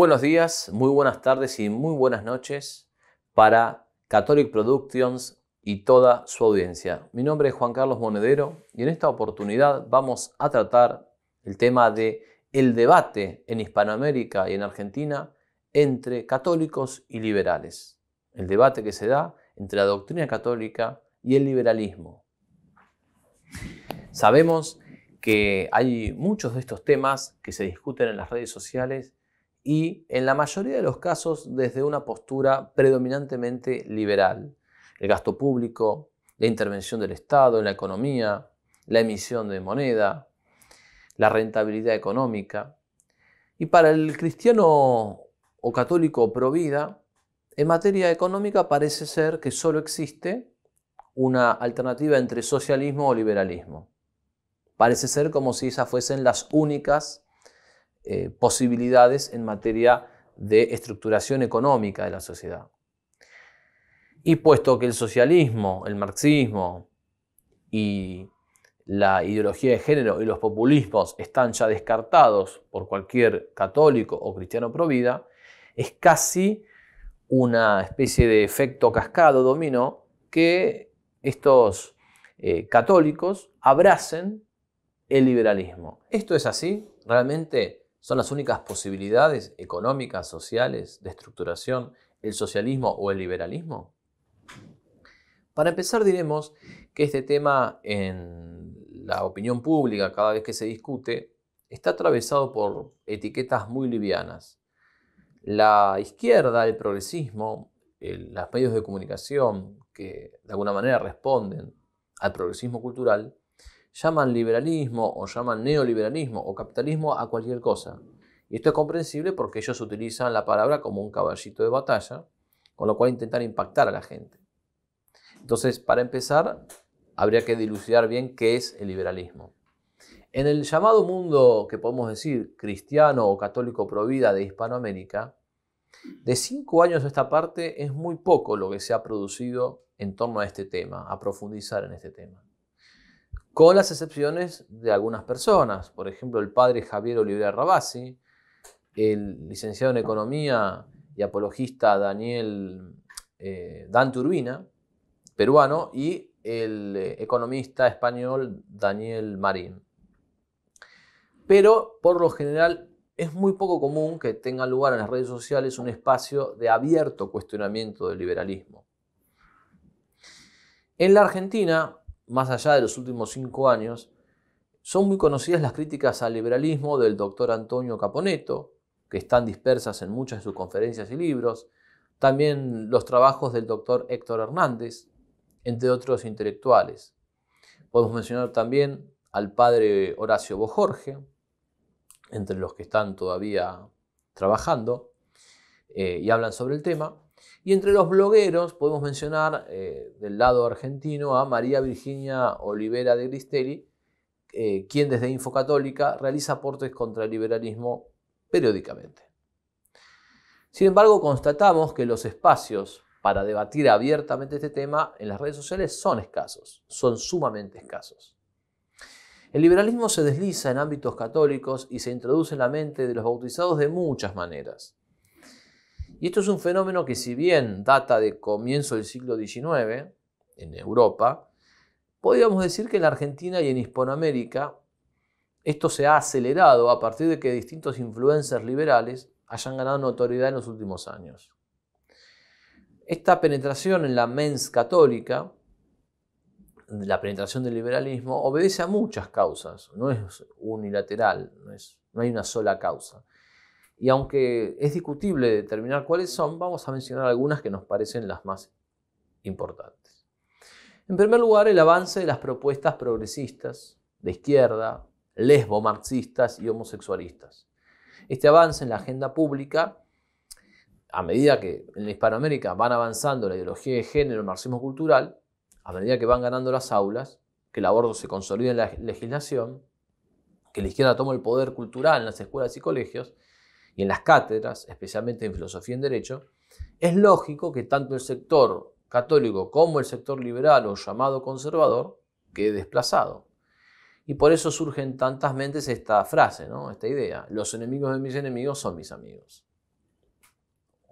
Muy buenos días, muy buenas tardes y muy buenas noches para Catholic Productions y toda su audiencia. Mi nombre es Juan Carlos Monedero y en esta oportunidad vamos a tratar el tema de el debate en Hispanoamérica y en Argentina entre católicos y liberales. El debate que se da entre la doctrina católica y el liberalismo. Sabemos que hay muchos de estos temas que se discuten en las redes sociales y en la mayoría de los casos desde una postura predominantemente liberal. El gasto público, la intervención del Estado en la economía, la emisión de moneda, la rentabilidad económica. Y para el cristiano o católico pro vida, en materia económica parece ser que solo existe una alternativa entre socialismo o liberalismo. Parece ser como si esas fuesen las únicas posibilidades en materia de estructuración económica de la sociedad. Y puesto que el socialismo, el marxismo y la ideología de género y los populismos están ya descartados por cualquier católico o cristiano pro vida, es casi una especie de efecto cascado dominó que estos católicos abracen el liberalismo. ¿Esto es así? ¿Realmente son las únicas posibilidades económicas, sociales, de estructuración, el socialismo o el liberalismo? Para empezar diremos que este tema en la opinión pública, cada vez que se discute, está atravesado por etiquetas muy livianas. La izquierda, el progresismo, los medios de comunicación que de alguna manera responden al progresismo cultural, llaman liberalismo o llaman neoliberalismo o capitalismo a cualquier cosa. Y esto es comprensible porque ellos utilizan la palabra como un caballito de batalla, con lo cual intentan impactar a la gente. Entonces, para empezar, habría que dilucidar bien qué es el liberalismo. En el llamado mundo que podemos decir cristiano o católico pro vida de Hispanoamérica, de 5 años a esta parte es muy poco lo que se ha producido en torno a este tema, a profundizar en este tema. Con las excepciones de algunas personas, por ejemplo el padre Javier Olivera Rabasi, el licenciado en Economía y apologista Dante Urbina, peruano, y el economista español Daniel Marín. Pero por lo general es muy poco común que tenga lugar en las redes sociales un espacio de abierto cuestionamiento del liberalismo. En la Argentina, más allá de los últimos 5 años, son muy conocidas las críticas al liberalismo del doctor Antonio Caponetto, que están dispersas en muchas de sus conferencias y libros, también los trabajos del doctor Héctor Hernández, entre otros intelectuales. Podemos mencionar también al padre Horacio Bojorge, entre los que están todavía trabajando y hablan sobre el tema. Y entre los blogueros podemos mencionar del lado argentino a María Virginia Olivera de Gristelli, quien desde Infocatólica realiza aportes contra el liberalismo periódicamente. Sin embargo, constatamos que los espacios para debatir abiertamente este tema en las redes sociales son escasos, son sumamente escasos. El liberalismo se desliza en ámbitos católicos y se introduce en la mente de los bautizados de muchas maneras. Y esto es un fenómeno que, si bien data de comienzo del siglo XIX en Europa, podríamos decir que en la Argentina y en Hispanoamérica esto se ha acelerado a partir de que distintos influencers liberales hayan ganado notoriedad en los últimos años. Esta penetración en la mens católica, la penetración del liberalismo, obedece a muchas causas, no es unilateral, no hay una sola causa. Y aunque es discutible determinar cuáles son, vamos a mencionar algunas que nos parecen las más importantes. En primer lugar, el avance de las propuestas progresistas, de izquierda, lesbo-marxistas y homosexualistas. Este avance en la agenda pública, a medida que en Hispanoamérica van avanzando la ideología de género, el marxismo cultural, a medida que van ganando las aulas, que el aborto se consolida en la legislación, que la izquierda toma el poder cultural en las escuelas y colegios, y en las cátedras, especialmente en filosofía y en derecho, es lógico que tanto el sector católico como el sector liberal o llamado conservador quede desplazado. Y por eso surge en tantas mentes esta frase, ¿no? Esta idea: los enemigos de mis enemigos son mis amigos.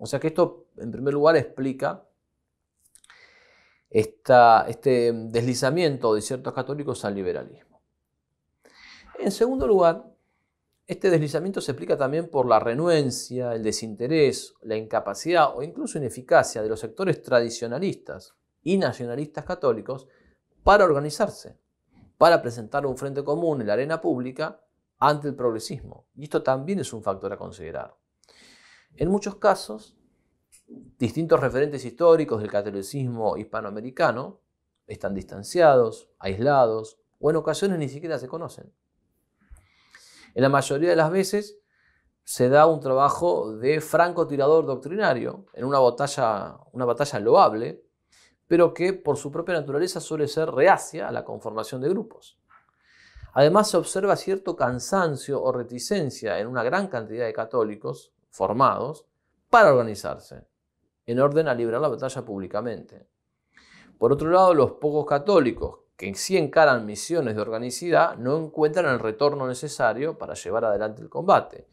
O sea que esto, en primer lugar, explica este deslizamiento de ciertos católicos al liberalismo. En segundo lugar, este deslizamiento se explica también por la renuencia, el desinterés, la incapacidad o incluso ineficacia de los sectores tradicionalistas y nacionalistas católicos para organizarse, para presentar un frente común en la arena pública ante el progresismo. Y esto también es un factor a considerar. En muchos casos, distintos referentes históricos del catolicismo hispanoamericano están distanciados, aislados o en ocasiones ni siquiera se conocen. En la mayoría de las veces se da un trabajo de francotirador doctrinario en una batalla loable, pero que por su propia naturaleza suele ser reacia a la conformación de grupos. Además, se observa cierto cansancio o reticencia en una gran cantidad de católicos formados para organizarse, en orden a librar la batalla públicamente. Por otro lado, los pocos católicos que sí encaran misiones de organicidad no encuentran el retorno necesario para llevar adelante el combate.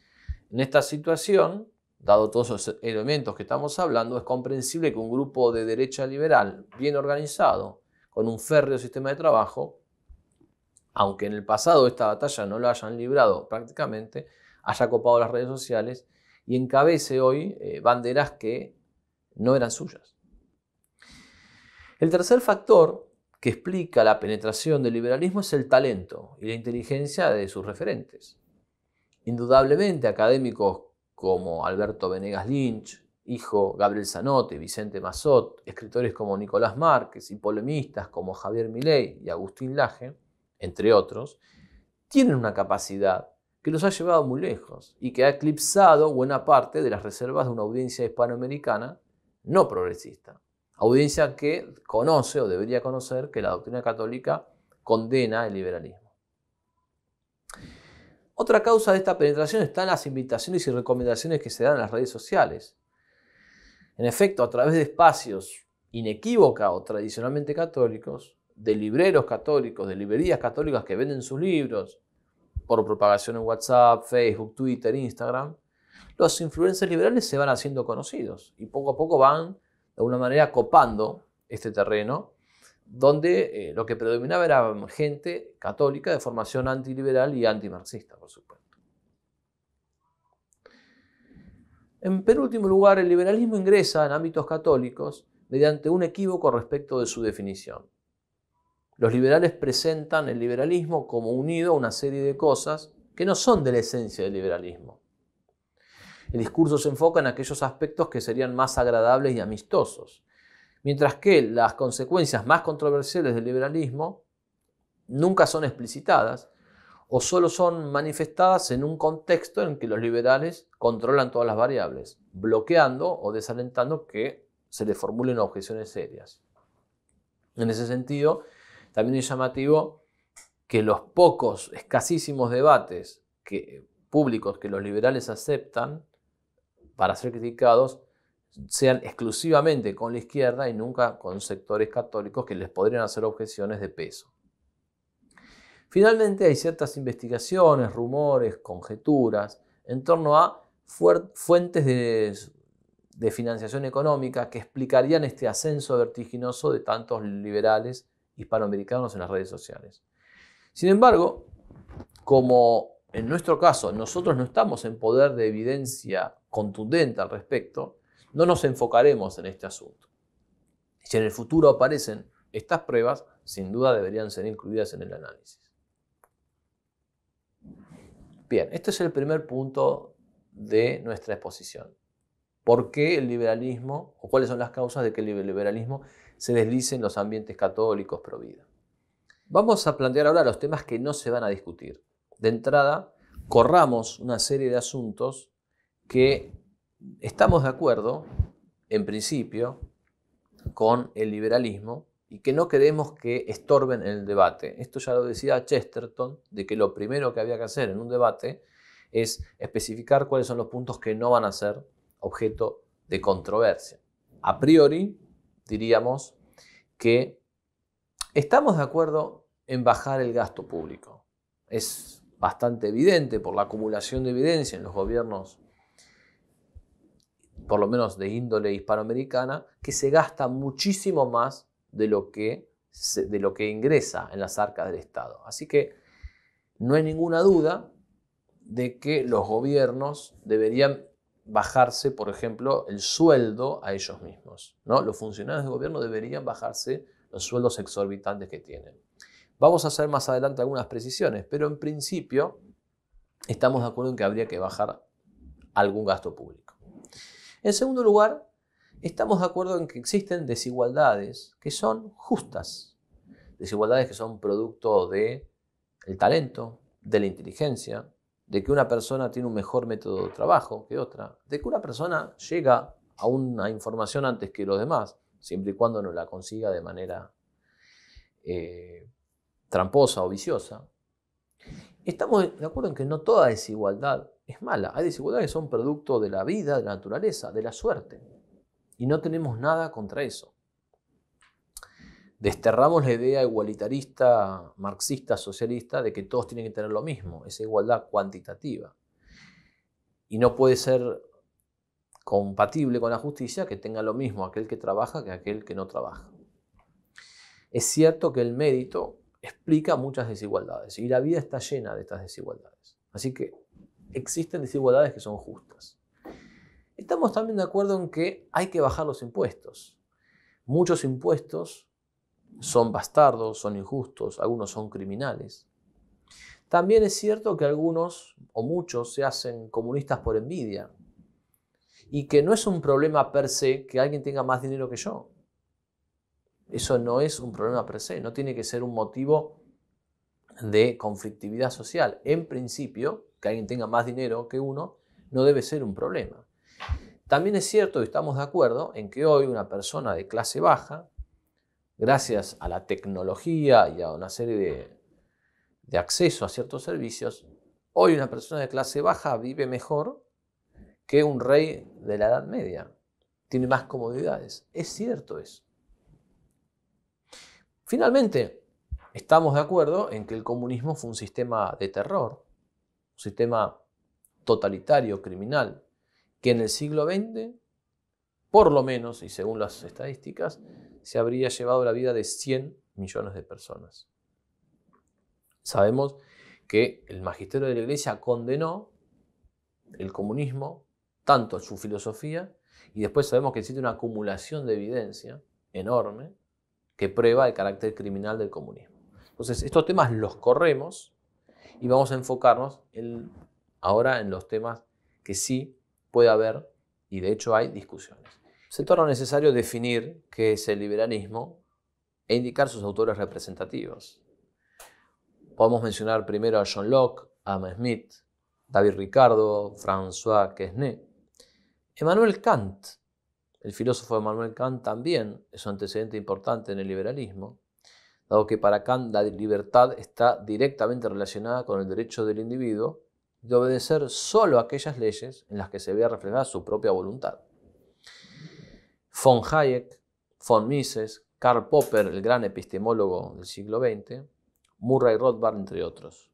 En esta situación, dado todos los elementos que estamos hablando, es comprensible que un grupo de derecha liberal bien organizado, con un férreo sistema de trabajo, aunque en el pasado esta batalla no la hayan librado prácticamente, haya copado las redes sociales y encabece hoy banderas que no eran suyas. El tercer factor que explica la penetración del liberalismo es el talento y la inteligencia de sus referentes. Indudablemente, académicos como Alberto Venegas Lynch, hijo Gabriel Zanotti, Vicente Massot, escritores como Nicolás Márquez y polemistas como Javier Milei y Agustín Laje, entre otros, tienen una capacidad que los ha llevado muy lejos y que ha eclipsado buena parte de las reservas de una audiencia hispanoamericana no progresista. Audiencia que conoce o debería conocer que la doctrina católica condena el liberalismo. Otra causa de esta penetración está en las invitaciones y recomendaciones que se dan en las redes sociales. En efecto, a través de espacios inequívoca o tradicionalmente católicos, de libreros católicos, de librerías católicas que venden sus libros por propagación en WhatsApp, Facebook, Twitter, Instagram, los influencers liberales se van haciendo conocidos y poco a poco van de alguna manera copando este terreno donde lo que predominaba era gente católica de formación antiliberal y antimarxista, por supuesto. En penúltimo lugar, el liberalismo ingresa en ámbitos católicos mediante un equívoco respecto de su definición. Los liberales presentan el liberalismo como unido a una serie de cosas que no son de la esencia del liberalismo. El discurso se enfoca en aquellos aspectos que serían más agradables y amistosos, mientras que las consecuencias más controversiales del liberalismo nunca son explicitadas o solo son manifestadas en un contexto en que los liberales controlan todas las variables, bloqueando o desalentando que se les formulen objeciones serias. En ese sentido, también es llamativo que los pocos, escasísimos debates públicos que los liberales aceptan para ser criticados sean exclusivamente con la izquierda y nunca con sectores católicos que les podrían hacer objeciones de peso. Finalmente, hay ciertas investigaciones, rumores, conjeturas en torno a fuentes de financiación económica que explicarían este ascenso vertiginoso de tantos liberales hispanoamericanos en las redes sociales. Sin embargo, como en nuestro caso nosotros no estamos en poder de evidencia contundente al respecto, no nos enfocaremos en este asunto. Si en el futuro aparecen estas pruebas, sin duda deberían ser incluidas en el análisis. Bien, este es el primer punto de nuestra exposición. ¿Por qué el liberalismo, o cuáles son las causas de que el liberalismo se deslice en los ambientes católicos pro vida? Vamos a plantear ahora los temas que no se van a discutir. De entrada, corramos una serie de asuntos que estamos de acuerdo, en principio, con el liberalismo y que no queremos que estorben el debate. Esto ya lo decía Chesterton, de que lo primero que había que hacer en un debate es especificar cuáles son los puntos que no van a ser objeto de controversia. A priori, diríamos que estamos de acuerdo en bajar el gasto público. Es bastante evidente por la acumulación de evidencia en los gobiernos por lo menos de índole hispanoamericana, que se gasta muchísimo más de lo que ingresa en las arcas del Estado. Así que no hay ninguna duda de que los gobiernos deberían bajarse, por ejemplo, el sueldo a ellos mismos, ¿no? Los funcionarios del gobierno deberían bajarse los sueldos exorbitantes que tienen. Vamos a hacer más adelante algunas precisiones, pero en principio estamos de acuerdo en que habría que bajar algún gasto público. En segundo lugar, estamos de acuerdo en que existen desigualdades que son justas, desigualdades que son producto del talento, de la inteligencia, de que una persona tiene un mejor método de trabajo que otra, de que una persona llega a una información antes que los demás, siempre y cuando no la consiga de manera tramposa o viciosa. Estamos de acuerdo en que no toda desigualdad es mala. Hay desigualdades que son producto de la vida, de la naturaleza, de la suerte. Y no tenemos nada contra eso. Desterramos la idea igualitarista, marxista, socialista, de que todos tienen que tener lo mismo, esa igualdad cuantitativa. Y no puede ser compatible con la justicia que tenga lo mismo aquel que trabaja que aquel que no trabaja. Es cierto que el mérito explica muchas desigualdades y la vida está llena de estas desigualdades. Así que existen desigualdades que son justas. Estamos también de acuerdo en que hay que bajar los impuestos. Muchos impuestos son bastardos, son injustos, algunos son criminales. También es cierto que algunos o muchos se hacen comunistas por envidia y que no es un problema per se que alguien tenga más dinero que yo. Eso no es un problema per se, no tiene que ser un motivo de conflictividad social. En principio, que alguien tenga más dinero que uno no debe ser un problema. También es cierto y estamos de acuerdo en que hoy una persona de clase baja, gracias a la tecnología y a una serie de acceso a ciertos servicios, hoy una persona de clase baja vive mejor que un rey de la Edad Media. Tiene más comodidades. Es cierto eso. Finalmente, estamos de acuerdo en que el comunismo fue un sistema de terror, un sistema totalitario, criminal, que en el siglo XX, por lo menos, y según las estadísticas, se habría llevado la vida de 100 millones de personas. Sabemos que el magisterio de la Iglesia condenó el comunismo, tanto su filosofía, y después sabemos que existe una acumulación de evidencia enorme que prueba el carácter criminal del comunismo. Entonces, estos temas los corremos y vamos a enfocarnos ahora en los temas que sí puede haber, y de hecho hay discusiones. Se torna necesario definir qué es el liberalismo e indicar sus autores representativos. Podemos mencionar primero a John Locke, Adam Smith, David Ricardo, François Quesnay. Emmanuel Kant, el filósofo Emmanuel Kant, también es un antecedente importante en el liberalismo, dado que para Kant la libertad está directamente relacionada con el derecho del individuo de obedecer solo aquellas leyes en las que se vea reflejada su propia voluntad. Von Hayek, von Mises, Karl Popper, el gran epistemólogo del siglo XX, Murray Rothbard, entre otros.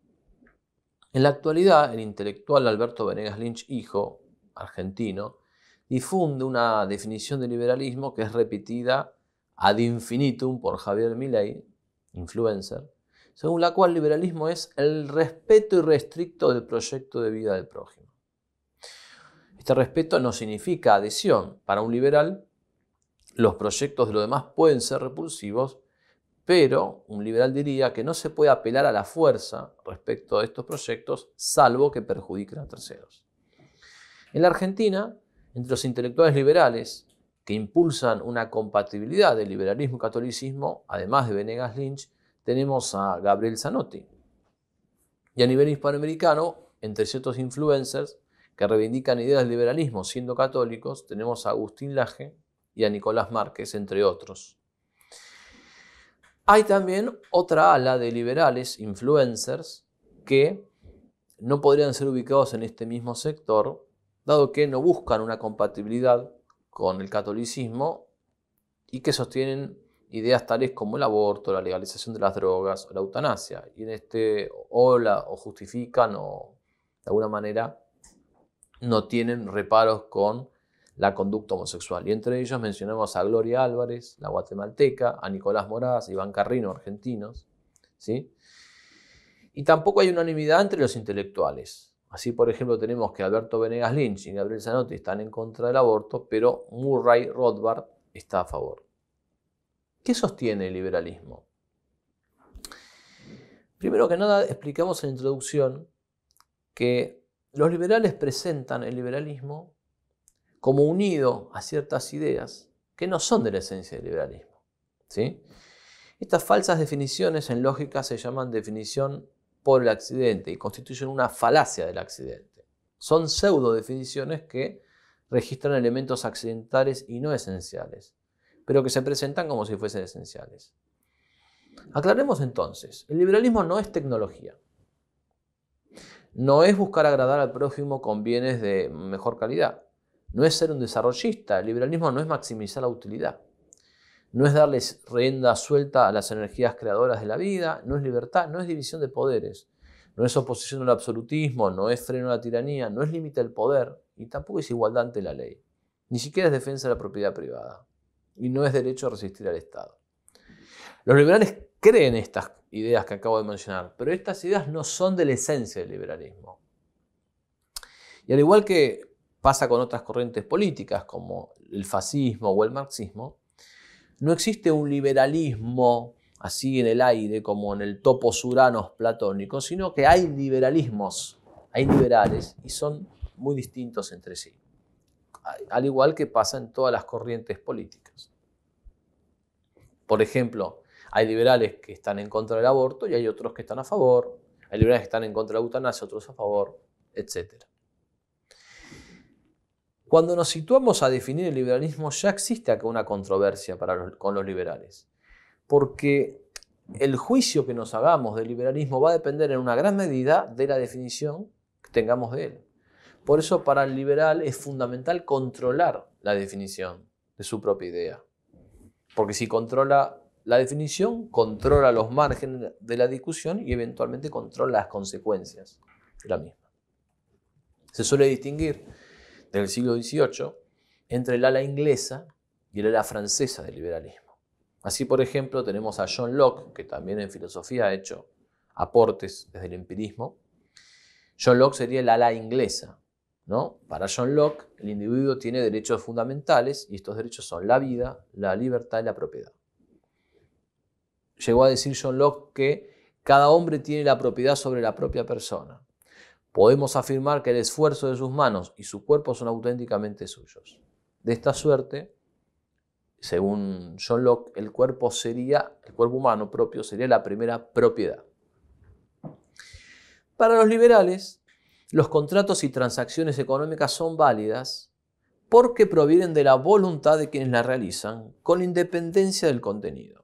En la actualidad, el intelectual Alberto Venegas Lynch, hijo, argentino, difunde una definición de liberalismo que es repetida ad infinitum por Javier Milei, influencer, según la cual liberalismo es el respeto irrestricto del proyecto de vida del prójimo. Este respeto no significa adhesión. Para un liberal, los proyectos de los demás pueden ser repulsivos, pero un liberal diría que no se puede apelar a la fuerza respecto a estos proyectos, salvo que perjudiquen a terceros. En la Argentina, entre los intelectuales liberales que impulsan una compatibilidad del liberalismo y catolicismo, además de Venegas Lynch, tenemos a Gabriel Zanotti. Y a nivel hispanoamericano, entre ciertos influencers que reivindican ideas del liberalismo siendo católicos, tenemos a Agustín Laje y a Nicolás Márquez, entre otros. Hay también otra ala de liberales, influencers, que no podrían ser ubicados en este mismo sector, dado que no buscan una compatibilidad con el catolicismo y que sostienen ideas tales como el aborto, la legalización de las drogas o la eutanasia. Y o justifican o de alguna manera no tienen reparos con la conducta homosexual. Y entre ellos mencionamos a Gloria Álvarez, la guatemalteca, a Nicolás Moraz, Iván Carrino, argentinos, ¿sí? Y tampoco hay unanimidad entre los intelectuales. Así, por ejemplo, tenemos que Alberto Venegas Lynch y Gabriel Zanotti están en contra del aborto, pero Murray Rothbard está a favor. ¿Qué sostiene el liberalismo? Primero que nada, explicamos en la introducción que los liberales presentan el liberalismo como unido a ciertas ideas que no son de la esencia del liberalismo, ¿sí? Estas falsas definiciones en lógica se llaman definición por el accidente y constituyen una falacia del accidente. Son pseudo definiciones que registran elementos accidentales y no esenciales, pero que se presentan como si fuesen esenciales. Aclaremos entonces, el liberalismo no es tecnología. No es buscar agradar al prójimo con bienes de mejor calidad. No es ser un desarrollista. El liberalismo no es maximizar la utilidad. No es darles rienda suelta a las energías creadoras de la vida. No es libertad, no es división de poderes. No es oposición al absolutismo, no es freno a la tiranía, no es límite al poder y tampoco es igualdad ante la ley. Ni siquiera es defensa de la propiedad privada. Y no es derecho a resistir al Estado. Los liberales creen estas ideas que acabo de mencionar, pero estas ideas no son de la esencia del liberalismo. Y al igual que pasa con otras corrientes políticas como el fascismo o el marxismo, no existe un liberalismo así en el aire como en el topos uranos platónico, sino que hay liberalismos, hay liberales y son muy distintos entre sí, al igual que pasa en todas las corrientes políticas. Por ejemplo, hay liberales que están en contra del aborto y hay otros que están a favor. Hay liberales que están en contra de la eutanasia, otros a favor, etc. Cuando nos situamos a definir el liberalismo, ya existe acá una controversia con los liberales. Porque el juicio que nos hagamos del liberalismo va a depender en una gran medida de la definición que tengamos de él. Por eso, para el liberal es fundamental controlar la definición de su propia idea. Porque si controla la definición, controla los márgenes de la discusión y eventualmente controla las consecuencias de la misma. Se suele distinguir del siglo XVIII entre el ala inglesa y el ala francesa del liberalismo. Así, por ejemplo, tenemos a John Locke, que también en filosofía ha hecho aportes desde el empirismo. John Locke sería el ala inglesa, ¿no? Para John Locke, el individuo tiene derechos fundamentales y estos derechos son la vida, la libertad y la propiedad. Llegó a decir John Locke que cada hombre tiene la propiedad sobre la propia persona. Podemos afirmar que el esfuerzo de sus manos y su cuerpo son auténticamente suyos. De esta suerte, según John Locke, el cuerpo humano propio sería la primera propiedad. Para los liberales, los contratos y transacciones económicas son válidas porque provienen de la voluntad de quienes las realizan, con independencia del contenido.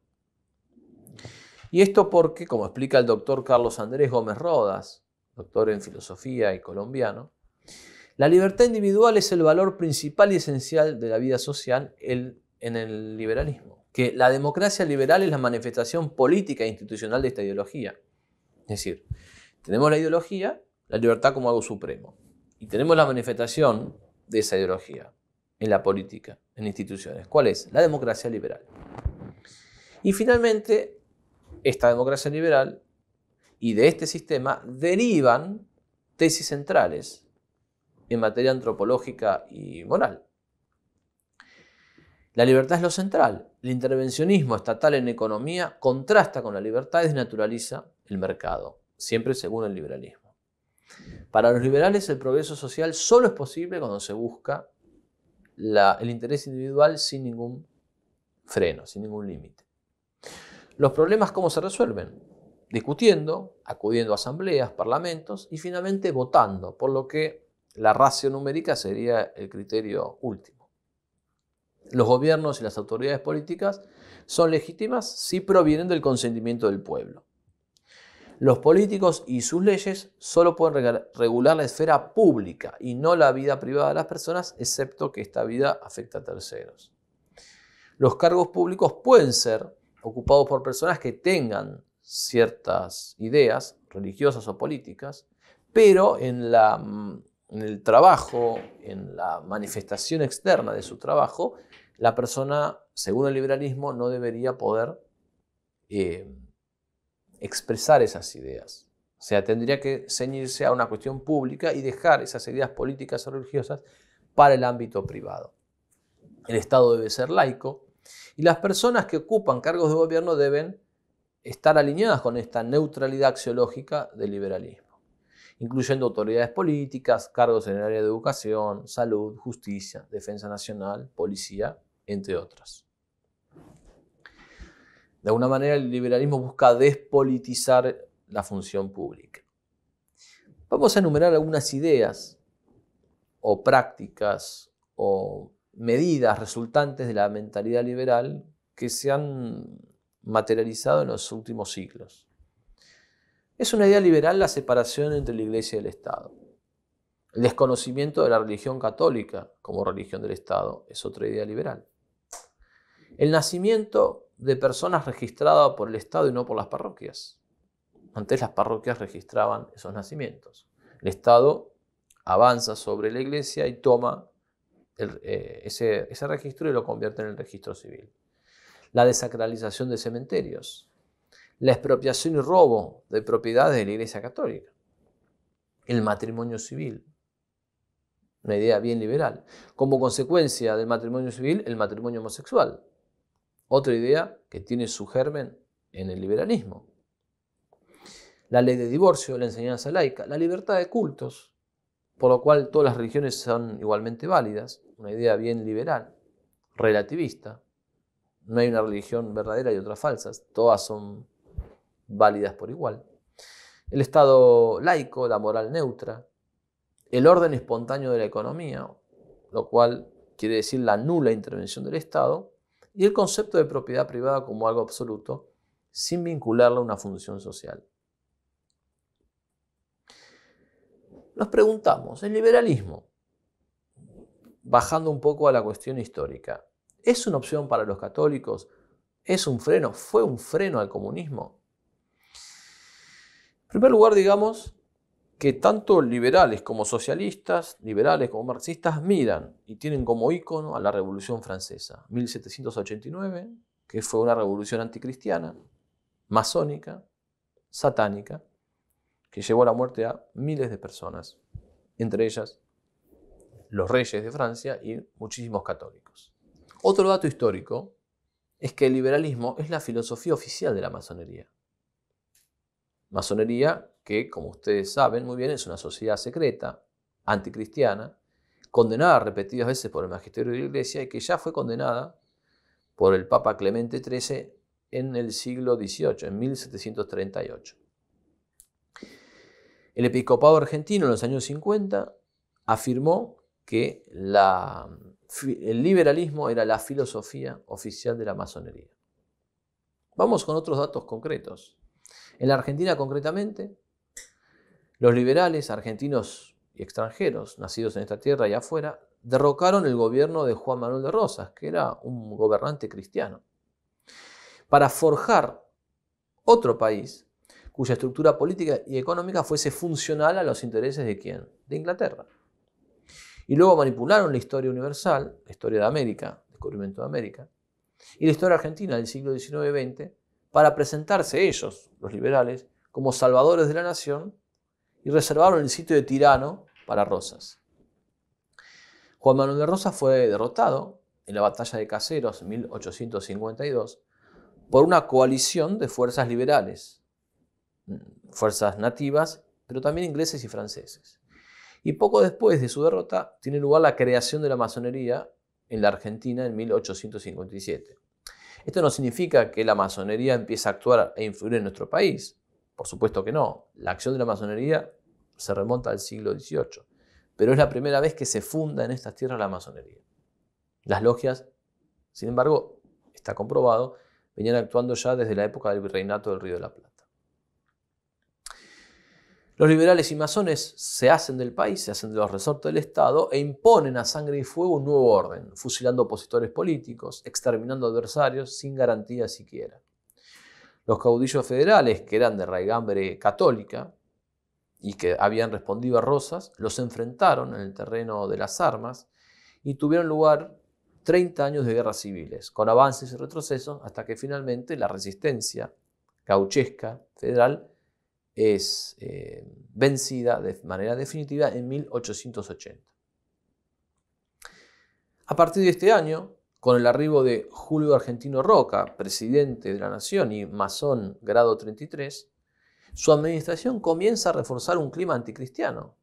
Y esto porque, como explica el doctor Carlos Andrés Gómez Rodas, doctor en filosofía y colombiano, la libertad individual es el valor principal y esencial de la vida social en el liberalismo. Que la democracia liberal es la manifestación política e institucional de esta ideología. Es decir, tenemos la ideología, la libertad como algo supremo. Y tenemos la manifestación de esa ideología en la política, en instituciones. ¿Cuál es? La democracia liberal. Y finalmente, esta democracia liberal y de este sistema derivan tesis centrales en materia antropológica y moral. La libertad es lo central. El intervencionismo estatal en economía contrasta con la libertad y desnaturaliza el mercado, siempre según el liberalismo. Para los liberales el progreso social solo es posible cuando se busca el interés individual sin ningún freno, sin ningún límite. Los problemas, ¿cómo se resuelven? Discutiendo, acudiendo a asambleas, parlamentos y finalmente votando, por lo que la ratio numérica sería el criterio último. Los gobiernos y las autoridades políticas son legítimas si provienen del consentimiento del pueblo. Los políticos y sus leyes solo pueden regular la esfera pública y no la vida privada de las personas, excepto que esta vida afecta a terceros. Los cargos públicos pueden ser ocupados por personas que tengan ciertas ideas religiosas o políticas, pero en la en el trabajo, en la manifestación externa de su trabajo, la persona, según el liberalismo, no debería poder expresar esas ideas. O sea, tendría que ceñirse a una cuestión pública y dejar esas ideas políticas o religiosas para el ámbito privado. El Estado debe ser laico y las personas que ocupan cargos de gobierno deben estar alineadas con esta neutralidad axiológica del liberalismo, incluyendo autoridades políticas, cargos en el área de educación, salud, justicia, defensa nacional, policía, entre otras. De alguna manera, el liberalismo busca despolitizar la función pública. Vamos a enumerar algunas ideas o prácticas o medidas resultantes de la mentalidad liberal que se han materializado en los últimos siglos. Es una idea liberal la separación entre la Iglesia y el Estado. El desconocimiento de la religión católica como religión del Estado es otra idea liberal. El nacimiento de personas registradas por el Estado y no por las parroquias. Antes las parroquias registraban esos nacimientos. El Estado avanza sobre la Iglesia y toma ese registro y lo convierte en el registro civil. La desacralización de cementerios. La expropiación y robo de propiedades de la Iglesia Católica. El matrimonio civil. Una idea bien liberal. Como consecuencia del matrimonio civil, el matrimonio homosexual. Otra idea que tiene su germen en el liberalismo. La ley de divorcio, la enseñanza laica, la libertad de cultos, por lo cual todas las religiones son igualmente válidas. Una idea bien liberal, relativista. No hay una religión verdadera y otras falsas. Todas son válidas por igual. El Estado laico, la moral neutra. El orden espontáneo de la economía, lo cual quiere decir la nula intervención del Estado. Y el concepto de propiedad privada como algo absoluto, sin vincularla a una función social. Nos preguntamos, ¿el liberalismo, bajando un poco a la cuestión histórica, es una opción para los católicos? ¿Es un freno? ¿Fue un freno al comunismo? En primer lugar, digamos que tanto liberales como socialistas, liberales como marxistas, miran y tienen como ícono a la Revolución Francesa, 1789, que fue una revolución anticristiana, masónica, satánica, que llevó a la muerte a miles de personas, entre ellas los reyes de Francia y muchísimos católicos. Otro dato histórico es que el liberalismo es la filosofía oficial de la masonería. Masonería que, como ustedes saben muy bien, es una sociedad secreta, anticristiana, condenada repetidas veces por el magisterio de la Iglesia y que ya fue condenada por el Papa Clemente XIII en el siglo XVIII, en 1738. El episcopado argentino en los años 50 afirmó que el liberalismo era la filosofía oficial de la masonería. Vamos con otros datos concretos. En la Argentina concretamente, los liberales argentinos y extranjeros, nacidos en esta tierra y afuera, derrocaron el gobierno de Juan Manuel de Rosas, que era un gobernante cristiano, para forjar otro país cuya estructura política y económica fuese funcional a los intereses ¿de quién? De Inglaterra. Y luego manipularon la historia universal, la historia de América, el descubrimiento de América, y la historia argentina del siglo XIX-XX, para presentarse ellos, los liberales, como salvadores de la nación y reservaron el sitio de Tirano para Rosas. Juan Manuel de Rosas fue derrotado en la batalla de Caseros en 1852 por una coalición de fuerzas liberales, fuerzas nativas, pero también ingleses y franceses. Y poco después de su derrota tiene lugar la creación de la masonería en la Argentina en 1857. Esto no significa que la masonería empiece a actuar e influir en nuestro país. Por supuesto que no. La acción de la masonería se remonta al siglo XVIII. Pero es la primera vez que se funda en estas tierras la masonería. Las logias, sin embargo, está comprobado, venían actuando ya desde la época del virreinato del Río de la Plata. Los liberales y masones se hacen del país, se hacen de los resortes del Estado e imponen a sangre y fuego un nuevo orden, fusilando opositores políticos, exterminando adversarios sin garantía siquiera. Los caudillos federales, que eran de raigambre católica, y que habían respondido a Rosas, los enfrentaron en el terreno de las armas y tuvieron lugar 30 años de guerras civiles, con avances y retrocesos, hasta que finalmente la resistencia gauchesca federal es vencida de manera definitiva en 1880. A partir de este año, con el arribo de Julio Argentino Roca, presidente de la Nación y masón grado 33, su administración comienza a reforzar un clima anticristiano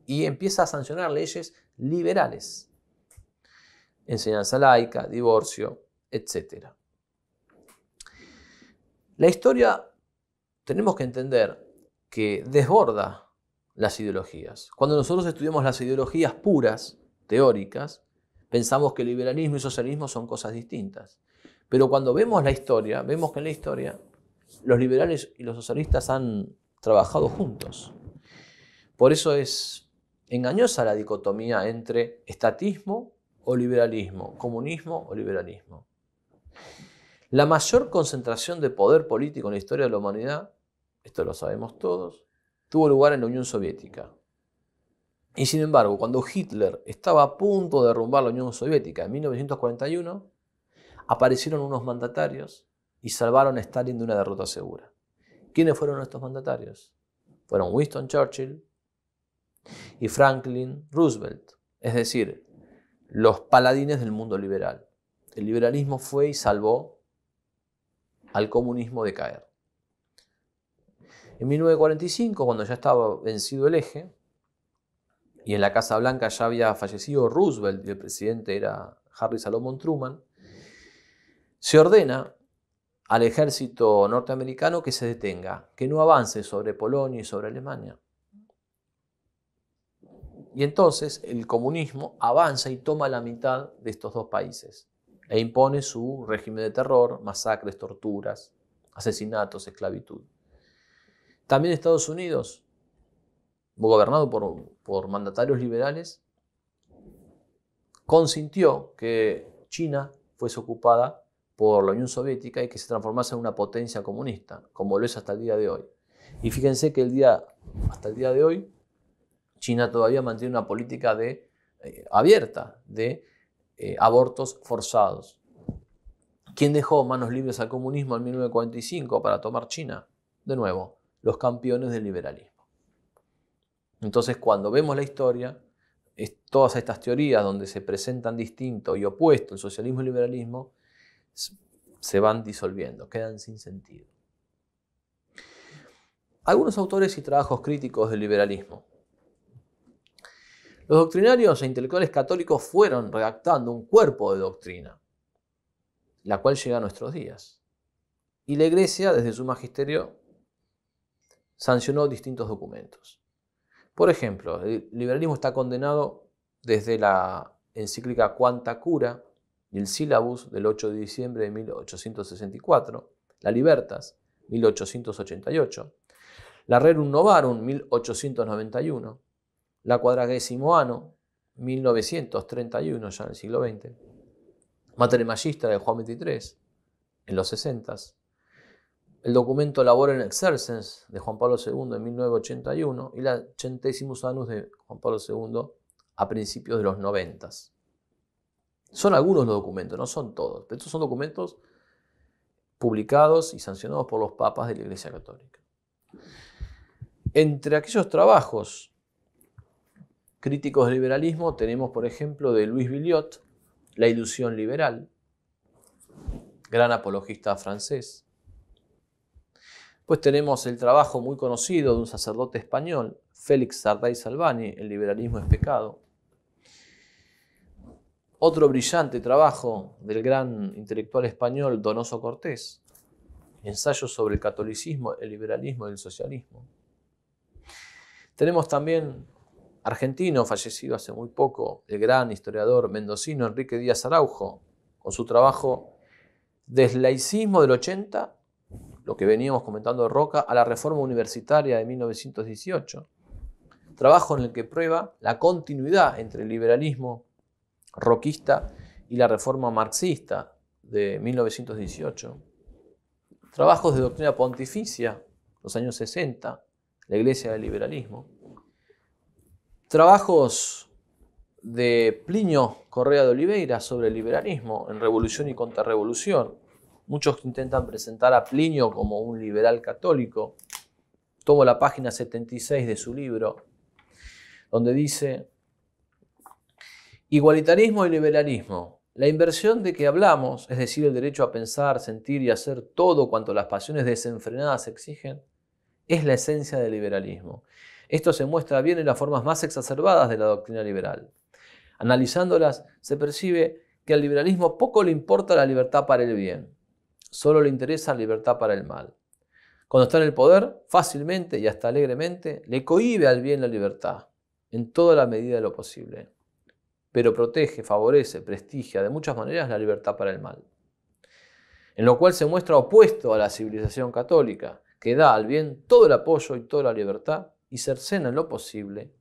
y empieza a sancionar leyes liberales, enseñanza laica, divorcio, etc. La historia, tenemos que entender que desborda las ideologías. Cuando nosotros estudiamos las ideologías puras, teóricas, pensamos que el liberalismo y el socialismo son cosas distintas. Pero cuando vemos la historia, vemos que en la historia los liberales y los socialistas han trabajado juntos. Por eso es engañosa la dicotomía entre estatismo o liberalismo, comunismo o liberalismo. La mayor concentración de poder político en la historia de la humanidad, esto lo sabemos todos, tuvo lugar en la Unión Soviética. Y sin embargo, cuando Hitler estaba a punto de derrumbar la Unión Soviética en 1941, aparecieron unos mandatarios y salvaron a Stalin de una derrota segura. ¿Quiénes fueron estos mandatarios? Fueron Winston Churchill y Franklin Roosevelt, es decir, los paladines del mundo liberal. El liberalismo fue y salvó al comunismo de caer. En 1945, cuando ya estaba vencido el eje, y en la Casa Blanca ya había fallecido Roosevelt y el presidente era Harry Salomon Truman, se ordena al ejército norteamericano que se detenga, que no avance sobre Polonia y sobre Alemania. Y entonces el comunismo avanza y toma la mitad de estos dos países e impone su régimen de terror, masacres, torturas, asesinatos, esclavitud. También Estados Unidos, gobernado por mandatarios liberales, consintió que China fuese ocupada por la Unión Soviética y que se transformase en una potencia comunista, como lo es hasta el día de hoy. Y fíjense que hasta el día de hoy, China todavía mantiene una política abierta de abortos forzados. ¿Quién dejó manos libres al comunismo en 1945 para tomar China? De nuevo, los campeones del liberalismo. Entonces, cuando vemos la historia, todas estas teorías donde se presentan distinto y opuesto el socialismo y el liberalismo se van disolviendo, quedan sin sentido. Algunos autores y trabajos críticos del liberalismo. Los doctrinarios e intelectuales católicos fueron redactando un cuerpo de doctrina, la cual llega a nuestros días. Y la Iglesia, desde su magisterio, sancionó distintos documentos. Por ejemplo, el liberalismo está condenado desde la encíclica Quanta Cura y el Syllabus del 8 de diciembre de 1864, la Libertas, 1888, la Rerum Novarum, 1891, la Quadragesimo Anno, 1931, ya en el siglo XX, Mater Magistra de Juan XXIII, en los 60, el documento Laborem Exercens de Juan Pablo II en 1981 y la Centesimus Annus de Juan Pablo II a principios de los 90. Son algunos los documentos, no son todos, pero estos son documentos publicados y sancionados por los papas de la Iglesia Católica. Entre aquellos trabajos críticos del liberalismo tenemos, por ejemplo, de Louis Billiot, La ilusión liberal, gran apologista francés. Pues tenemos el trabajo muy conocido de un sacerdote español, Félix Sarday Salvani, El liberalismo es pecado. Otro brillante trabajo del gran intelectual español Donoso Cortés, Ensayos sobre el catolicismo, el liberalismo y el socialismo. Tenemos también argentino, fallecido hace muy poco, el gran historiador mendocino Enrique Díaz Araujo, con su trabajo Desde el laicismo del 80, lo que veníamos comentando de Roca, a la reforma universitaria de 1918. Trabajo en el que prueba la continuidad entre el liberalismo roquista y la reforma marxista de 1918. Trabajos de doctrina pontificia, los años 60, la Iglesia del liberalismo. Trabajos de Plinio Correa de Oliveira sobre el liberalismo en Revolución y Contrarrevolución. Muchos intentan presentar a Plinio como un liberal católico. Tomo la página 76 de su libro, donde dice: igualitarismo y liberalismo. La inversión de que hablamos, es decir, el derecho a pensar, sentir y hacer todo cuanto las pasiones desenfrenadas exigen, es la esencia del liberalismo. Esto se muestra bien en las formas más exacerbadas de la doctrina liberal. Analizándolas, se percibe que al liberalismo poco le importa la libertad para el bien, solo le interesa la libertad para el mal. Cuando está en el poder, fácilmente y hasta alegremente, le cohíbe al bien la libertad, en toda la medida de lo posible. Pero protege, favorece, prestigia de muchas maneras la libertad para el mal. En lo cual se muestra opuesto a la civilización católica, que da al bien todo el apoyo y toda la libertad y cercena en lo posible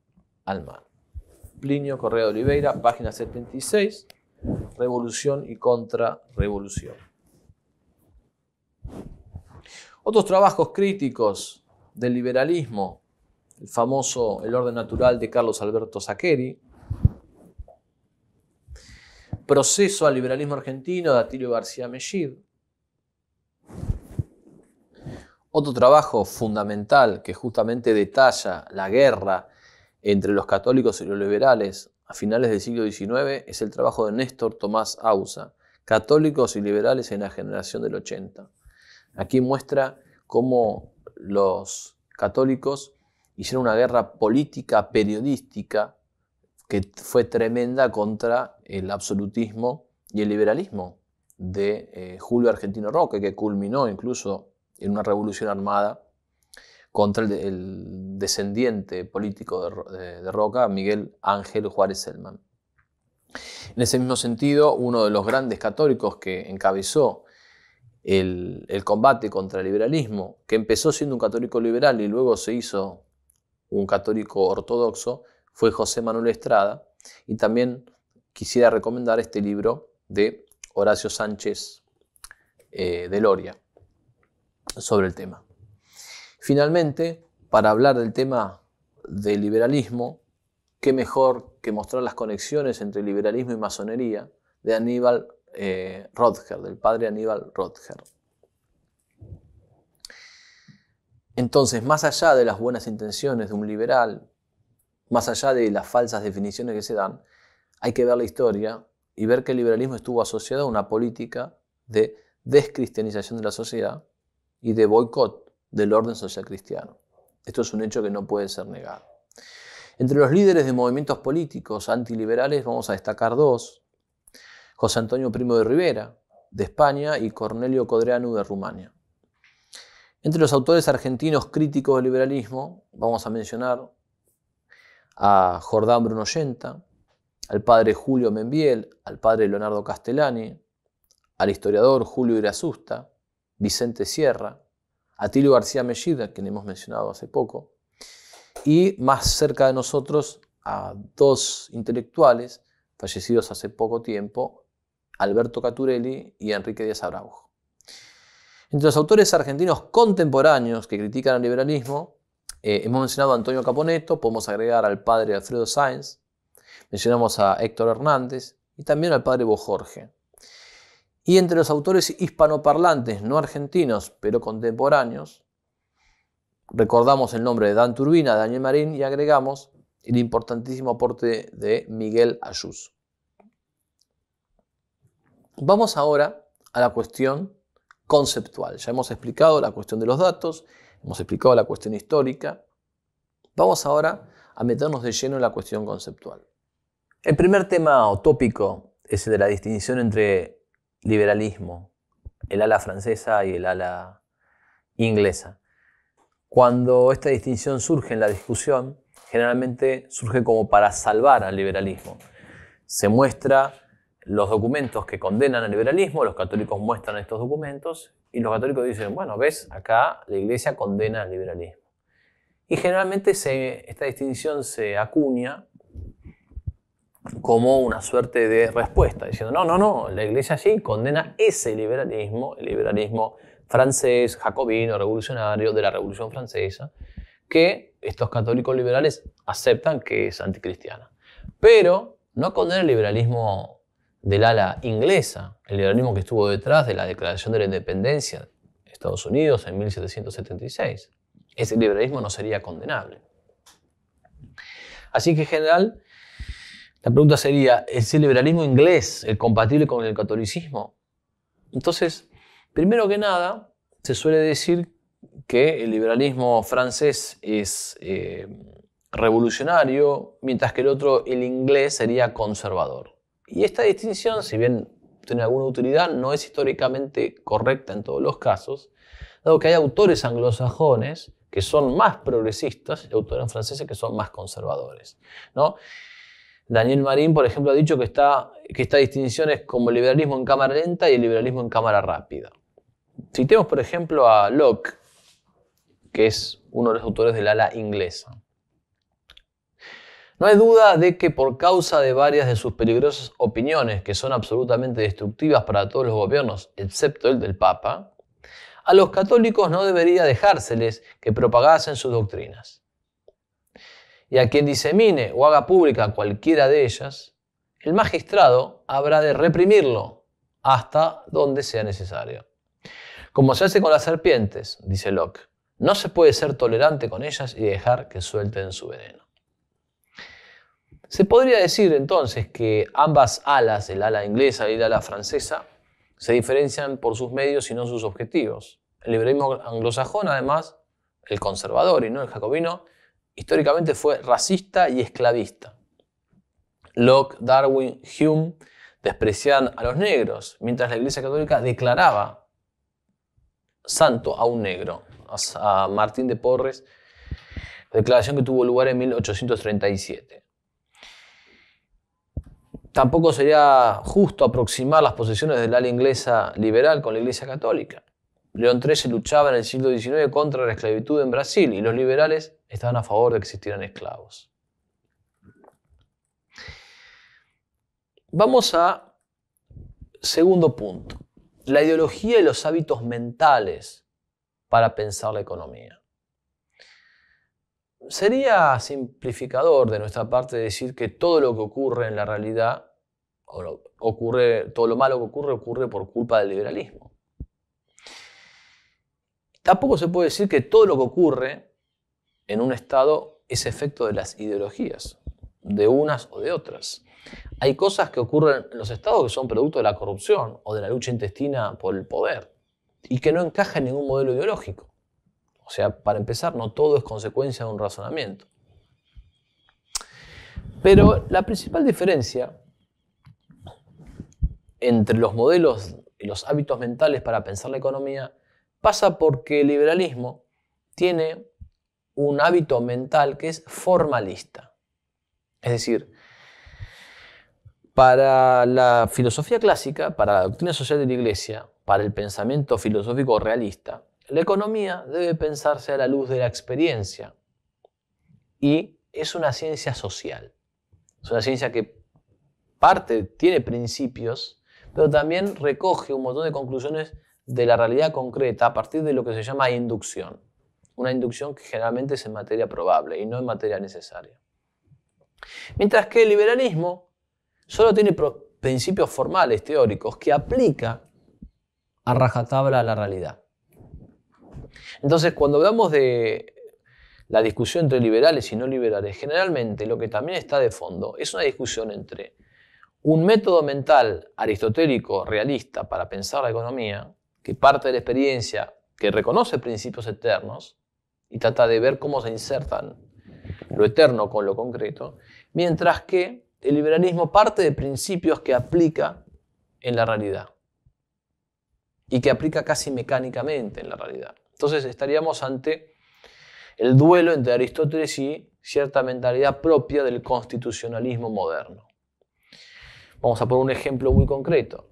al mal. Plinio Correa de Oliveira, página 76, Revolución y Contrarrevolución. Otros trabajos críticos del liberalismo, el famoso El orden natural de Carlos Alberto Saccheri, Proceso al liberalismo argentino de Atilio García Mellid. Otro trabajo fundamental que justamente detalla la guerra entre los católicos y los liberales a finales del siglo XIX es el trabajo de Néstor Tomás Ausa, Católicos y liberales en la generación del 80. Aquí muestra cómo los católicos hicieron una guerra política, periodística, que fue tremenda contra el absolutismo y el liberalismo de Julio Argentino Roca, que culminó incluso en una revolución armada contra el descendiente político de Roca, Miguel Ángel Juárez Celman. En ese mismo sentido, uno de los grandes católicos que encabezó el combate contra el liberalismo, que empezó siendo un católico liberal y luego se hizo un católico ortodoxo, fue José Manuel Estrada, y también quisiera recomendar este libro de Horacio Sánchez de Loria sobre el tema. Finalmente, para hablar del tema del liberalismo, qué mejor que mostrar las conexiones entre liberalismo y masonería de Aníbal Rothger, del padre Aníbal Rothger. Entonces, más allá de las buenas intenciones de un liberal, más allá de las falsas definiciones que se dan, hay que ver la historia y ver que el liberalismo estuvo asociado a una política de descristianización de la sociedad y de boicot del orden social cristiano. Esto es un hecho que no puede ser negado. Entre los líderes de movimientos políticos antiliberales vamos a destacar dos: José Antonio Primo de Rivera, de España, y Cornelio Codreanu, de Rumania. Entre los autores argentinos críticos del liberalismo vamos a mencionar a Jordán Bruno Yenta, al padre Julio Membiel, al padre Leonardo Castellani, al historiador Julio Irazusta, Vicente Sierra, Atilio García Mellid, a quien hemos mencionado hace poco, y más cerca de nosotros a dos intelectuales fallecidos hace poco tiempo, Alberto Caturelli y Enrique Díaz Araujo. Entre los autores argentinos contemporáneos que critican el liberalismo, hemos mencionado a Antonio Caponeto, podemos agregar al padre Alfredo Sáenz, mencionamos a Héctor Hernández y también al padre Bojorge. Y entre los autores hispanoparlantes no argentinos, pero contemporáneos, recordamos el nombre de Dan Turbina, de Daniel Marín, y agregamos el importantísimo aporte de Miguel Ayuso. Vamos ahora a la cuestión conceptual. Ya hemos explicado la cuestión de los datos, hemos explicado la cuestión histórica. Vamos ahora a meternos de lleno en la cuestión conceptual. El primer tema o tópico es el de la distinción entre liberalismo, el ala francesa y el ala inglesa. Cuando esta distinción surge en la discusión, generalmente surge como para salvar al liberalismo. Se muestra los documentos que condenan al liberalismo, los católicos muestran estos documentos y los católicos dicen, bueno, ves, acá la Iglesia condena al liberalismo. Y generalmente esta distinción se acuña como una suerte de respuesta, diciendo, no, la Iglesia sí condena ese liberalismo, el liberalismo francés, jacobino, revolucionario, de la Revolución Francesa, que estos católicos liberales aceptan que es anticristiana. Pero no condena el liberalismo del ala inglesa, el liberalismo que estuvo detrás de la Declaración de la Independencia de Estados Unidos en 1776. Ese liberalismo no sería condenable. Así que en general, la pregunta sería, ¿es el liberalismo inglés el compatible con el catolicismo? Entonces, primero que nada, se suele decir que el liberalismo francés es revolucionario, mientras que el otro, el inglés, sería conservador. Y esta distinción, si bien tiene alguna utilidad, no es históricamente correcta en todos los casos, dado que hay autores anglosajones que son más progresistas y autores franceses que son más conservadores, ¿no? Daniel Marín, por ejemplo, ha dicho que esta distinción es como el liberalismo en cámara lenta y el liberalismo en cámara rápida. Citemos, por ejemplo, a Locke, que es uno de los autores del ala inglesa. No hay duda de que por causa de varias de sus peligrosas opiniones, que son absolutamente destructivas para todos los gobiernos, excepto el del Papa, a los católicos no debería dejárseles que propagasen sus doctrinas. Y a quien disemine o haga pública cualquiera de ellas, el magistrado habrá de reprimirlo hasta donde sea necesario. Como se hace con las serpientes, dice Locke, no se puede ser tolerante con ellas y dejar que suelten su veneno. Se podría decir entonces que ambas alas, el ala inglesa y el ala francesa, se diferencian por sus medios y no sus objetivos. El liberalismo anglosajón, además, el conservador y no el jacobino, históricamente fue racista y esclavista. Locke, Darwin, Hume despreciaban a los negros, mientras la Iglesia Católica declaraba santo a un negro, a Martín de Porres, declaración que tuvo lugar en 1837. Tampoco sería justo aproximar las posiciones del ala inglesa liberal con la Iglesia Católica. León XIII luchaba en el siglo XIX contra la esclavitud en Brasil y los liberales estaban a favor de que existieran esclavos. Vamos a segundo punto, la ideología y los hábitos mentales para pensar la economía. Sería simplificador de nuestra parte decir que todo lo que ocurre en la realidad, todo lo malo que ocurre por culpa del liberalismo. Tampoco se puede decir que todo lo que ocurre en un Estado es efecto de las ideologías, de unas o de otras. Hay cosas que ocurren en los Estados que son producto de la corrupción o de la lucha intestina por el poder y que no encajan en ningún modelo ideológico. O sea, para empezar, no todo es consecuencia de un razonamiento. Pero la principal diferencia entre los modelos y los hábitos mentales para pensar la economía pasa porque el liberalismo tiene un hábito mental que es formalista. Es decir, para la filosofía clásica, para la doctrina social de la Iglesia, para el pensamiento filosófico realista, la economía debe pensarse a la luz de la experiencia y es una ciencia social. Es una ciencia que tiene principios, pero también recoge un montón de conclusiones de la realidad concreta a partir de lo que se llama inducción. Una inducción que generalmente es en materia probable y no en materia necesaria. Mientras que el liberalismo solo tiene principios formales, teóricos, que aplica a rajatabla a la realidad. Entonces, cuando hablamos de la discusión entre liberales y no liberales, generalmente lo que también está de fondo es una discusión entre un método mental aristotélico realista para pensar la economía, que parte de la experiencia, que reconoce principios eternos y trata de ver cómo se insertan lo eterno con lo concreto, mientras que el liberalismo parte de principios que aplica en la realidad y que aplica casi mecánicamente en la realidad. Entonces estaríamos ante el duelo entre Aristóteles y cierta mentalidad propia del constitucionalismo moderno. Vamos a poner un ejemplo muy concreto.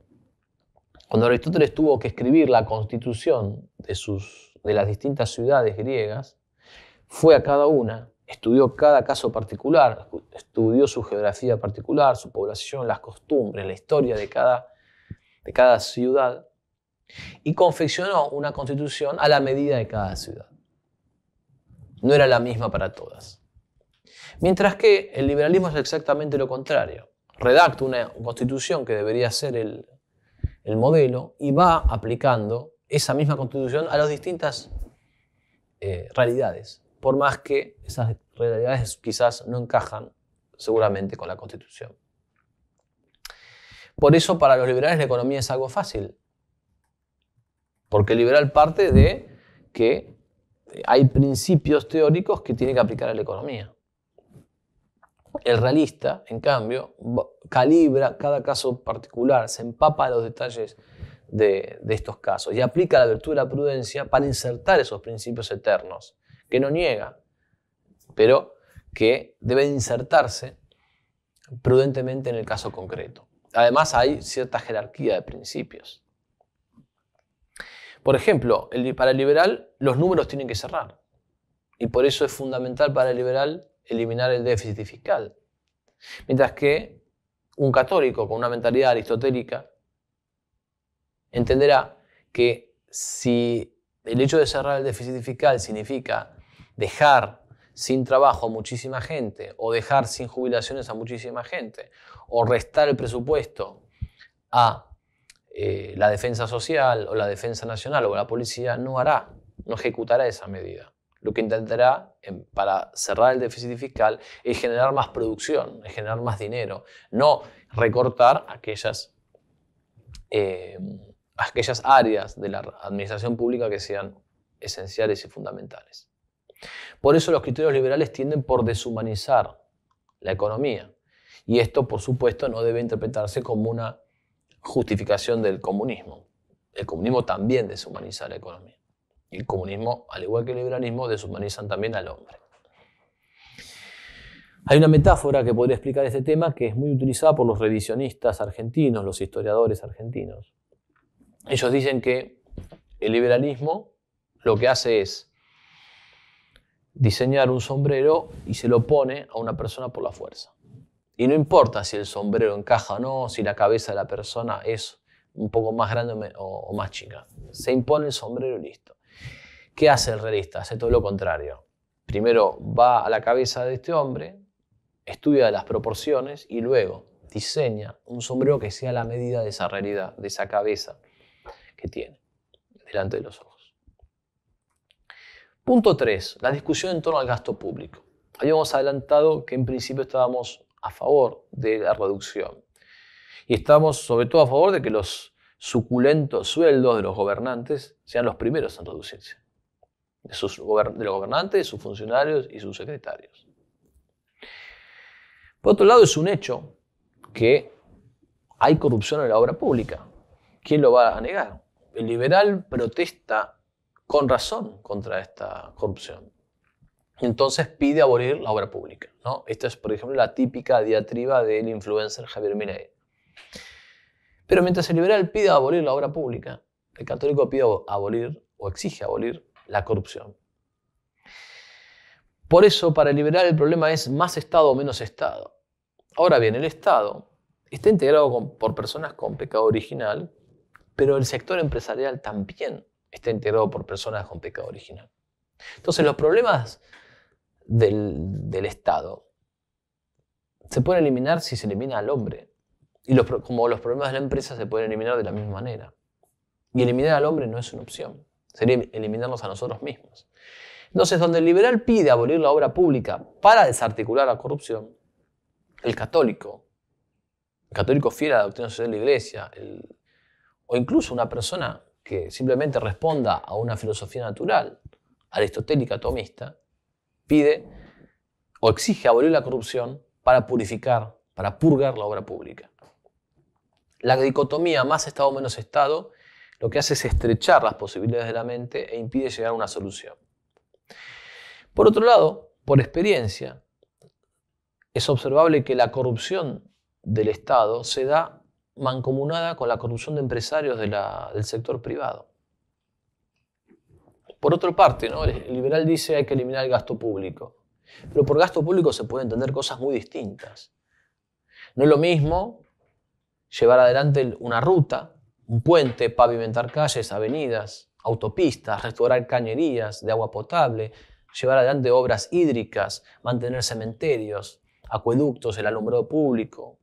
Cuando Aristóteles tuvo que escribir la constitución de las distintas ciudades griegas, fue a cada una, estudió cada caso particular, estudió su geografía particular, su población, las costumbres, la historia de cada ciudad y confeccionó una constitución a la medida de cada ciudad. no era la misma para todas. Mientras que el liberalismo es exactamente lo contrario. Redacta una constitución que debería ser el modelo y va aplicando esa misma constitución a las distintas realidades, por más que esas realidades quizás no encajan seguramente con la constitución. Por eso para los liberales la economía es algo fácil, porque el liberal parte de que hay principios teóricos que tiene que aplicar a la economía. El realista, en cambio, calibra cada caso particular, se empapa de los detalles de estos casos y aplica la virtud de la prudencia para insertar esos principios eternos, que no niega, pero que deben insertarse prudentemente en el caso concreto. Además, hay cierta jerarquía de principios. Por ejemplo, para el liberal, los números tienen que cerrar. Y por eso es fundamental para el liberal eliminar el déficit fiscal. Mientras que un católico con una mentalidad aristotélica entenderá que si el hecho de cerrar el déficit fiscal significa dejar sin trabajo a muchísima gente, o dejar sin jubilaciones a muchísima gente, o restar el presupuesto a la defensa social, o la defensa nacional, o la policía, no ejecutará esa medida. Lo que intentará para cerrar el déficit fiscal es generar más producción, es generar más dinero, no recortar aquellas áreas de la administración pública que sean esenciales y fundamentales. Por eso los criterios liberales tienden por deshumanizar la economía. Y esto, por supuesto, no debe interpretarse como una justificación del comunismo. El comunismo también deshumaniza la economía. Y el comunismo, al igual que el liberalismo, deshumanizan también al hombre. Hay una metáfora que podría explicar este tema que es muy utilizada por los revisionistas argentinos, los historiadores argentinos. Ellos dicen que el liberalismo lo que hace es diseñar un sombrero y se lo pone a una persona por la fuerza. Y no importa si el sombrero encaja o no, si la cabeza de la persona es un poco más grande o más chica. Se impone el sombrero y listo. ¿Qué hace el realista? Hace todo lo contrario. Primero va a la cabeza de este hombre, estudia las proporciones y luego diseña un sombrero que sea la medida de esa realidad, de esa cabeza que tiene delante de los ojos. Punto 3. La discusión en torno al gasto público. Habíamos adelantado que en principio estábamos a favor de la reducción. Y estamos sobre todo a favor de que los suculentos sueldos de los gobernantes sean los primeros en reducirse. De los gobernantes, sus funcionarios y sus secretarios. Por otro lado, es un hecho que hay corrupción en la obra pública. ¿Quién lo va a negar? El liberal protesta con razón contra esta corrupción. Entonces pide abolir la obra pública, ¿no? Esta es, por ejemplo, la típica diatriba del influencer Javier Milei. Pero mientras el liberal pide abolir la obra pública, el católico pide abolir o exige abolir la corrupción. Por eso, para el liberal el problema es más Estado o menos Estado. Ahora bien, el Estado está integrado por personas con pecado original, pero el sector empresarial también está integrado por personas con pecado original. Entonces, los problemas del Estado se pueden eliminar si se elimina al hombre. Y como los problemas de la empresa se pueden eliminar de la misma manera. Y eliminar al hombre no es una opción. Sería eliminarnos a nosotros mismos. Entonces, donde el liberal pide abolir la obra pública para desarticular la corrupción, el católico fiel a la doctrina social de la Iglesia, o incluso una persona que simplemente responda a una filosofía natural, aristotélica tomista, pide o exige abolir la corrupción para purificar, para purgar la obra pública. La dicotomía más Estado o menos Estado lo que hace es estrechar las posibilidades de la mente e impide llegar a una solución. Por otro lado, por experiencia, es observable que la corrupción del Estado se da mancomunada con la corrupción de empresarios del sector privado. Por otra parte, ¿no? El liberal dice que hay que eliminar el gasto público. Pero por gasto público se pueden entender cosas muy distintas. No es lo mismo llevar adelante una ruta, un puente, pavimentar calles, avenidas, autopistas, restaurar cañerías de agua potable, llevar adelante obras hídricas, mantener cementerios, acueductos, el alumbrado público,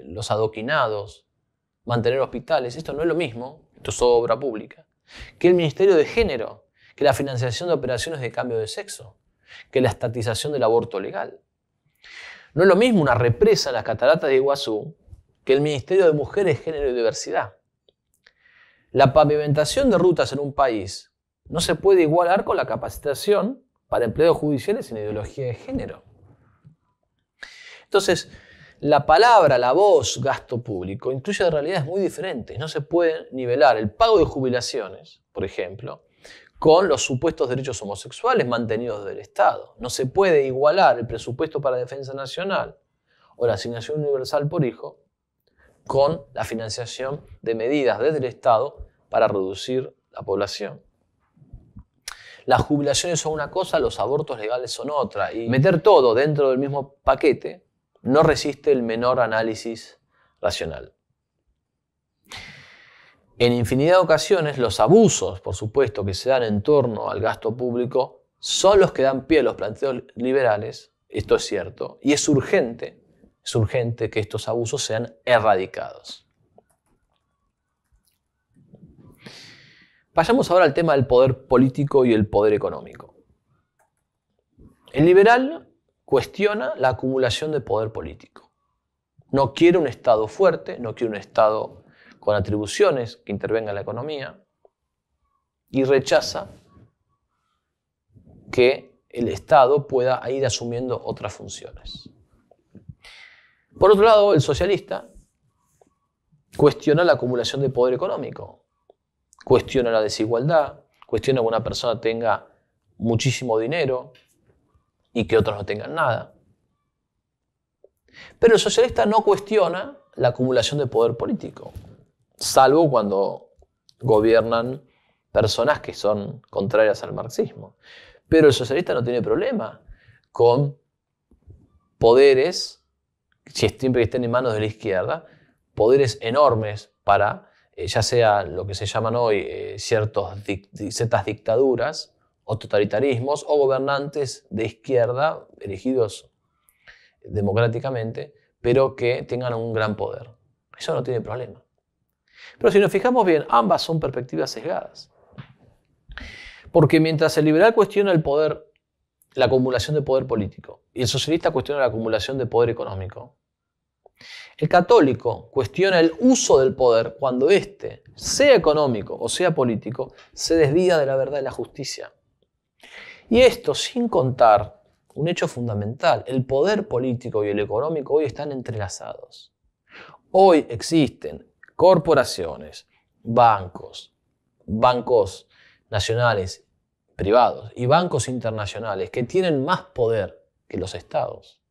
los adoquinados, mantener hospitales. Esto no es lo mismo, esto es obra pública, que el Ministerio de Género, que la financiación de operaciones de cambio de sexo, que la estatización del aborto legal. No es lo mismo una represa en las cataratas de Iguazú que el Ministerio de Mujeres, Género y Diversidad. La pavimentación de rutas en un país no se puede igualar con la capacitación para empleados judiciales en ideología de género. Entonces, la palabra, la voz, gasto público, incluye realidades muy diferentes. No se puede nivelar el pago de jubilaciones, por ejemplo, con los supuestos derechos homosexuales mantenidos del Estado. No se puede igualar el presupuesto para defensa nacional o la asignación universal por hijo con la financiación de medidas desde el Estado para reducir la población. Las jubilaciones son una cosa, los abortos legales son otra. Y meter todo dentro del mismo paquete no resiste el menor análisis racional. En infinidad de ocasiones, los abusos, por supuesto, que se dan en torno al gasto público son los que dan pie a los planteos liberales, esto es cierto, y es urgente que estos abusos sean erradicados. Vayamos ahora al tema del poder político y el poder económico. El liberal cuestiona la acumulación de poder político. No quiere un Estado fuerte, no quiere un Estado con atribuciones que intervenga en la economía y rechaza que el Estado pueda ir asumiendo otras funciones. Por otro lado, el socialista cuestiona la acumulación de poder económico, cuestiona la desigualdad, cuestiona que una persona tenga muchísimo dinero y que otros no tengan nada. Pero el socialista no cuestiona la acumulación de poder político, salvo cuando gobiernan personas que son contrarias al marxismo. Pero el socialista no tiene problema con poderes, siempre que estén en manos de la izquierda, poderes enormes para, ya sea lo que se llaman hoy ciertas dictaduras o totalitarismos o gobernantes de izquierda elegidos democráticamente, pero que tengan un gran poder. Eso no tiene problema. Pero si nos fijamos bien, ambas son perspectivas sesgadas. Porque mientras el liberal cuestiona el poder, la acumulación de poder político, y el socialista cuestiona la acumulación de poder económico, el católico cuestiona el uso del poder cuando éste, sea económico o sea político, se desvía de la verdad y la justicia. Y esto sin contar un hecho fundamental: el poder político y el económico hoy están entrelazados. Hoy existen corporaciones, bancos nacionales, privados y bancos internacionales que tienen más poder que los estados.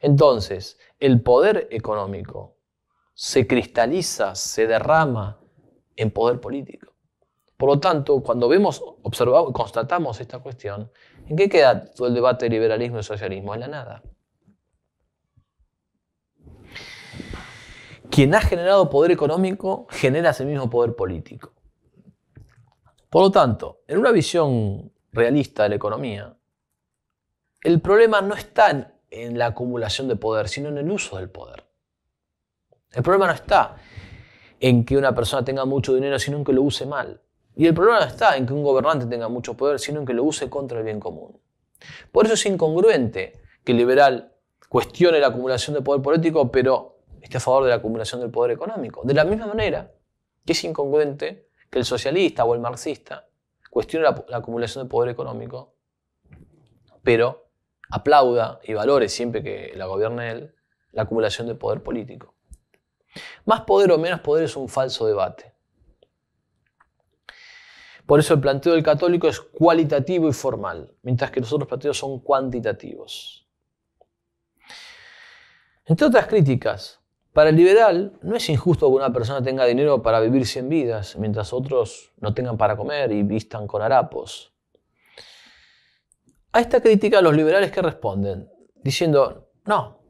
Entonces, el poder económico se cristaliza, se derrama en poder político. Por lo tanto, cuando observamos, constatamos esta cuestión, ¿en qué queda todo el debate de liberalismo y socialismo? En la nada. Quien ha generado poder económico genera ese mismo poder político. Por lo tanto, en una visión realista de la economía, el problema no está en la acumulación de poder, sino en el uso del poder. El problema no está en que una persona tenga mucho dinero, sino en que lo use mal. Y el problema no está en que un gobernante tenga mucho poder, sino en que lo use contra el bien común. Por eso es incongruente que el liberal cuestione la acumulación de poder político, pero esté a favor de la acumulación del poder económico. De la misma manera que es incongruente que el socialista o el marxista cuestione la acumulación de poder económico, pero aplauda y valore, siempre que la gobierne él, la acumulación de poder político. Más poder o menos poder es un falso debate. Por eso el planteo del católico es cualitativo y formal, mientras que los otros planteos son cuantitativos. Entre otras críticas, para el liberal no es injusto que una persona tenga dinero para vivir 100 vidas, mientras otros no tengan para comer y vistan con harapos. A esta crítica los liberales ¿qué responden? Diciendo, no,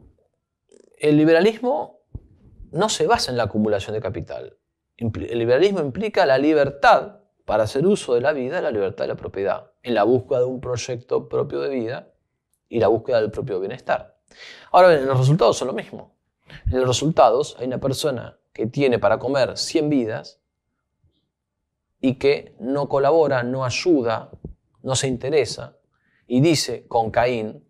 el liberalismo no se basa en la acumulación de capital. El liberalismo implica la libertad para hacer uso de la vida, la libertad de la propiedad, en la búsqueda de un proyecto propio de vida y la búsqueda del propio bienestar. Ahora bien, los resultados son lo mismo. En los resultados hay una persona que tiene para comer 100 vidas y que no colabora, no ayuda, no se interesa y dice con Caín: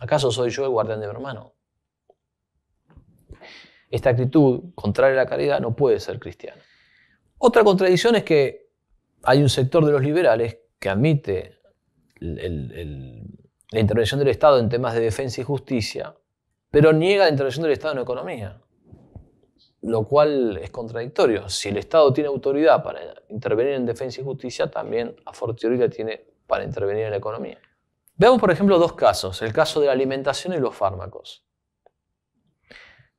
¿acaso soy yo el guardián de mi hermano? Esta actitud contraria a la caridad no puede ser cristiana. Otra contradicción es que hay un sector de los liberales que admite la intervención del Estado en temas de defensa y justicia, pero niega la intervención del Estado en economía, lo cual es contradictorio. Si el Estado tiene autoridad para intervenir en defensa y justicia, también a fortiori la tiene para intervenir en la economía. Veamos, por ejemplo, dos casos: el caso de la alimentación y los fármacos.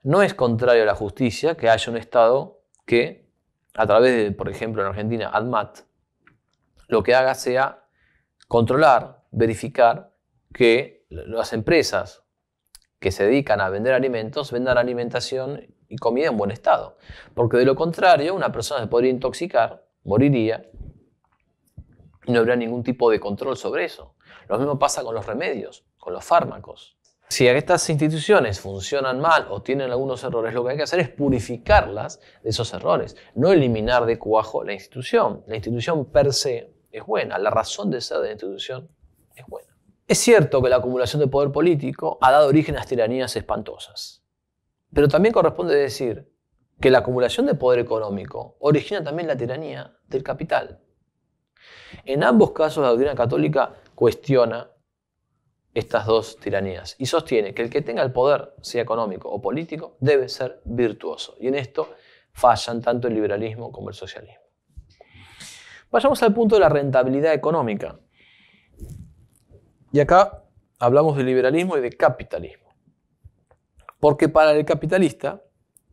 No es contrario a la justicia que haya un Estado que, a través de, por ejemplo, en Argentina, ADMAT, lo que haga sea controlar, verificar que las empresas que se dedican a vender alimentos vendan alimentación y comida en buen estado. Porque de lo contrario, una persona se podría intoxicar, moriría, y no habría ningún tipo de control sobre eso. Lo mismo pasa con los remedios, con los fármacos. Si estas instituciones funcionan mal o tienen algunos errores, lo que hay que hacer es purificarlas de esos errores, no eliminar de cuajo la institución. La institución per se es buena, la razón de ser de la institución es buena. Es cierto que la acumulación de poder político ha dado origen a tiranías espantosas, pero también corresponde decir que la acumulación de poder económico origina también la tiranía del capital. En ambos casos la doctrina católica cuestiona estas dos tiranías y sostiene que el que tenga el poder, sea económico o político, debe ser virtuoso. Y en esto fallan tanto el liberalismo como el socialismo. Vayamos al punto de la rentabilidad económica. Y acá hablamos de liberalismo y de capitalismo. Porque para el capitalista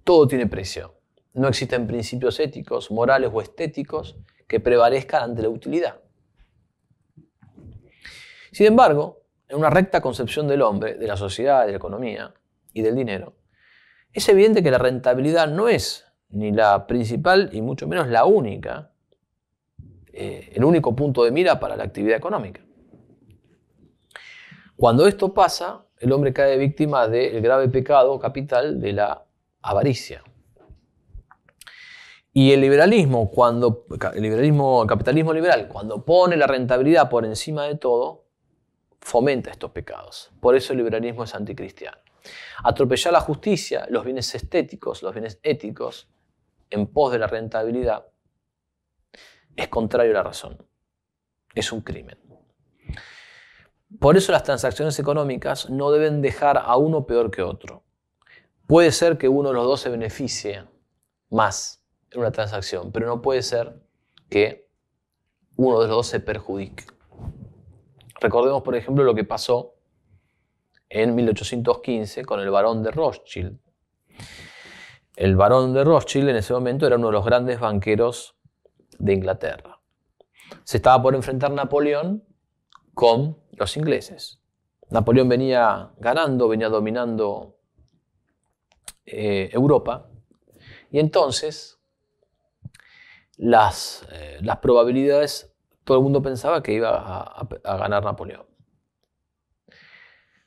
todo tiene precio. No existen principios éticos, morales o estéticos que prevalezcan ante la utilidad. Sin embargo, en una recta concepción del hombre, de la sociedad, de la economía y del dinero, es evidente que la rentabilidad no es ni la principal y mucho menos la única, el único punto de mira para la actividad económica. Cuando esto pasa, el hombre cae víctima del grave pecado capital de la avaricia. Y el capitalismo liberal, cuando pone la rentabilidad por encima de todo, fomenta estos pecados. Por eso el liberalismo es anticristiano. Atropellar la justicia, los bienes estéticos, los bienes éticos, en pos de la rentabilidad, es contrario a la razón. Es un crimen. Por eso las transacciones económicas no deben dejar a uno peor que otro. Puede ser que uno de los dos se beneficie más en una transacción, pero no puede ser que uno de los dos se perjudique. Recordemos, por ejemplo, lo que pasó en 1815 con el barón de Rothschild. El barón de Rothschild en ese momento era uno de los grandes banqueros de Inglaterra. Se estaba por enfrentar Napoleón con los ingleses. Napoleón venía ganando, venía dominando Europa, y entonces las probabilidades, todo el mundo pensaba que iba a ganar Napoleón.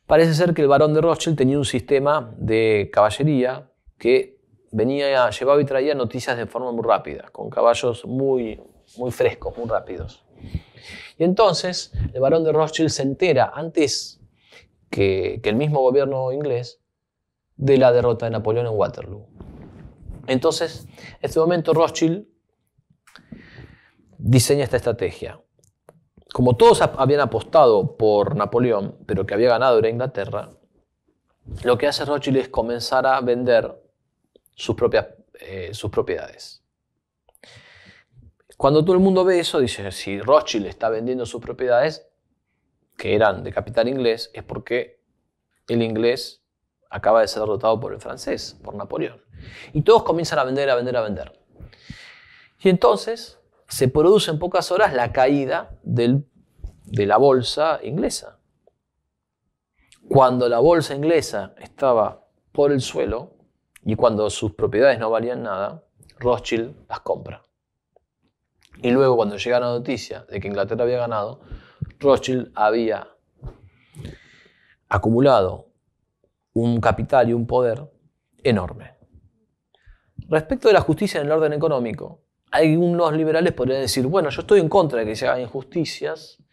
Parece ser que el barón de Rothschild tenía un sistema de caballería que llevaba y traía noticias de forma muy rápida, con caballos muy frescos, muy rápidos. Y entonces el barón de Rothschild se entera antes que el mismo gobierno inglés de la derrota de Napoleón en Waterloo. Entonces, en este momento Rothschild diseña esta estrategia. Como todos habían apostado por Napoleón, pero que había ganado era Inglaterra, lo que hace Rothschild es comenzar a vender sus propiedades. Cuando todo el mundo ve eso, dice, si Rothschild está vendiendo sus propiedades, que eran de capital inglés, es porque el inglés acaba de ser derrotado por el francés, por Napoleón. Y todos comienzan a vender, a vender, a vender. Y entonces se produce en pocas horas la caída de la bolsa inglesa. Cuando la bolsa inglesa estaba por el suelo y cuando sus propiedades no valían nada, Rothschild las compra. Y luego, cuando llega la noticia de que Inglaterra había ganado, Rothschild había acumulado un capital y un poder enorme. Respecto de la justicia en el orden económico, algunos liberales podrían decir, bueno, yo estoy en contra de que se hagan injusticias,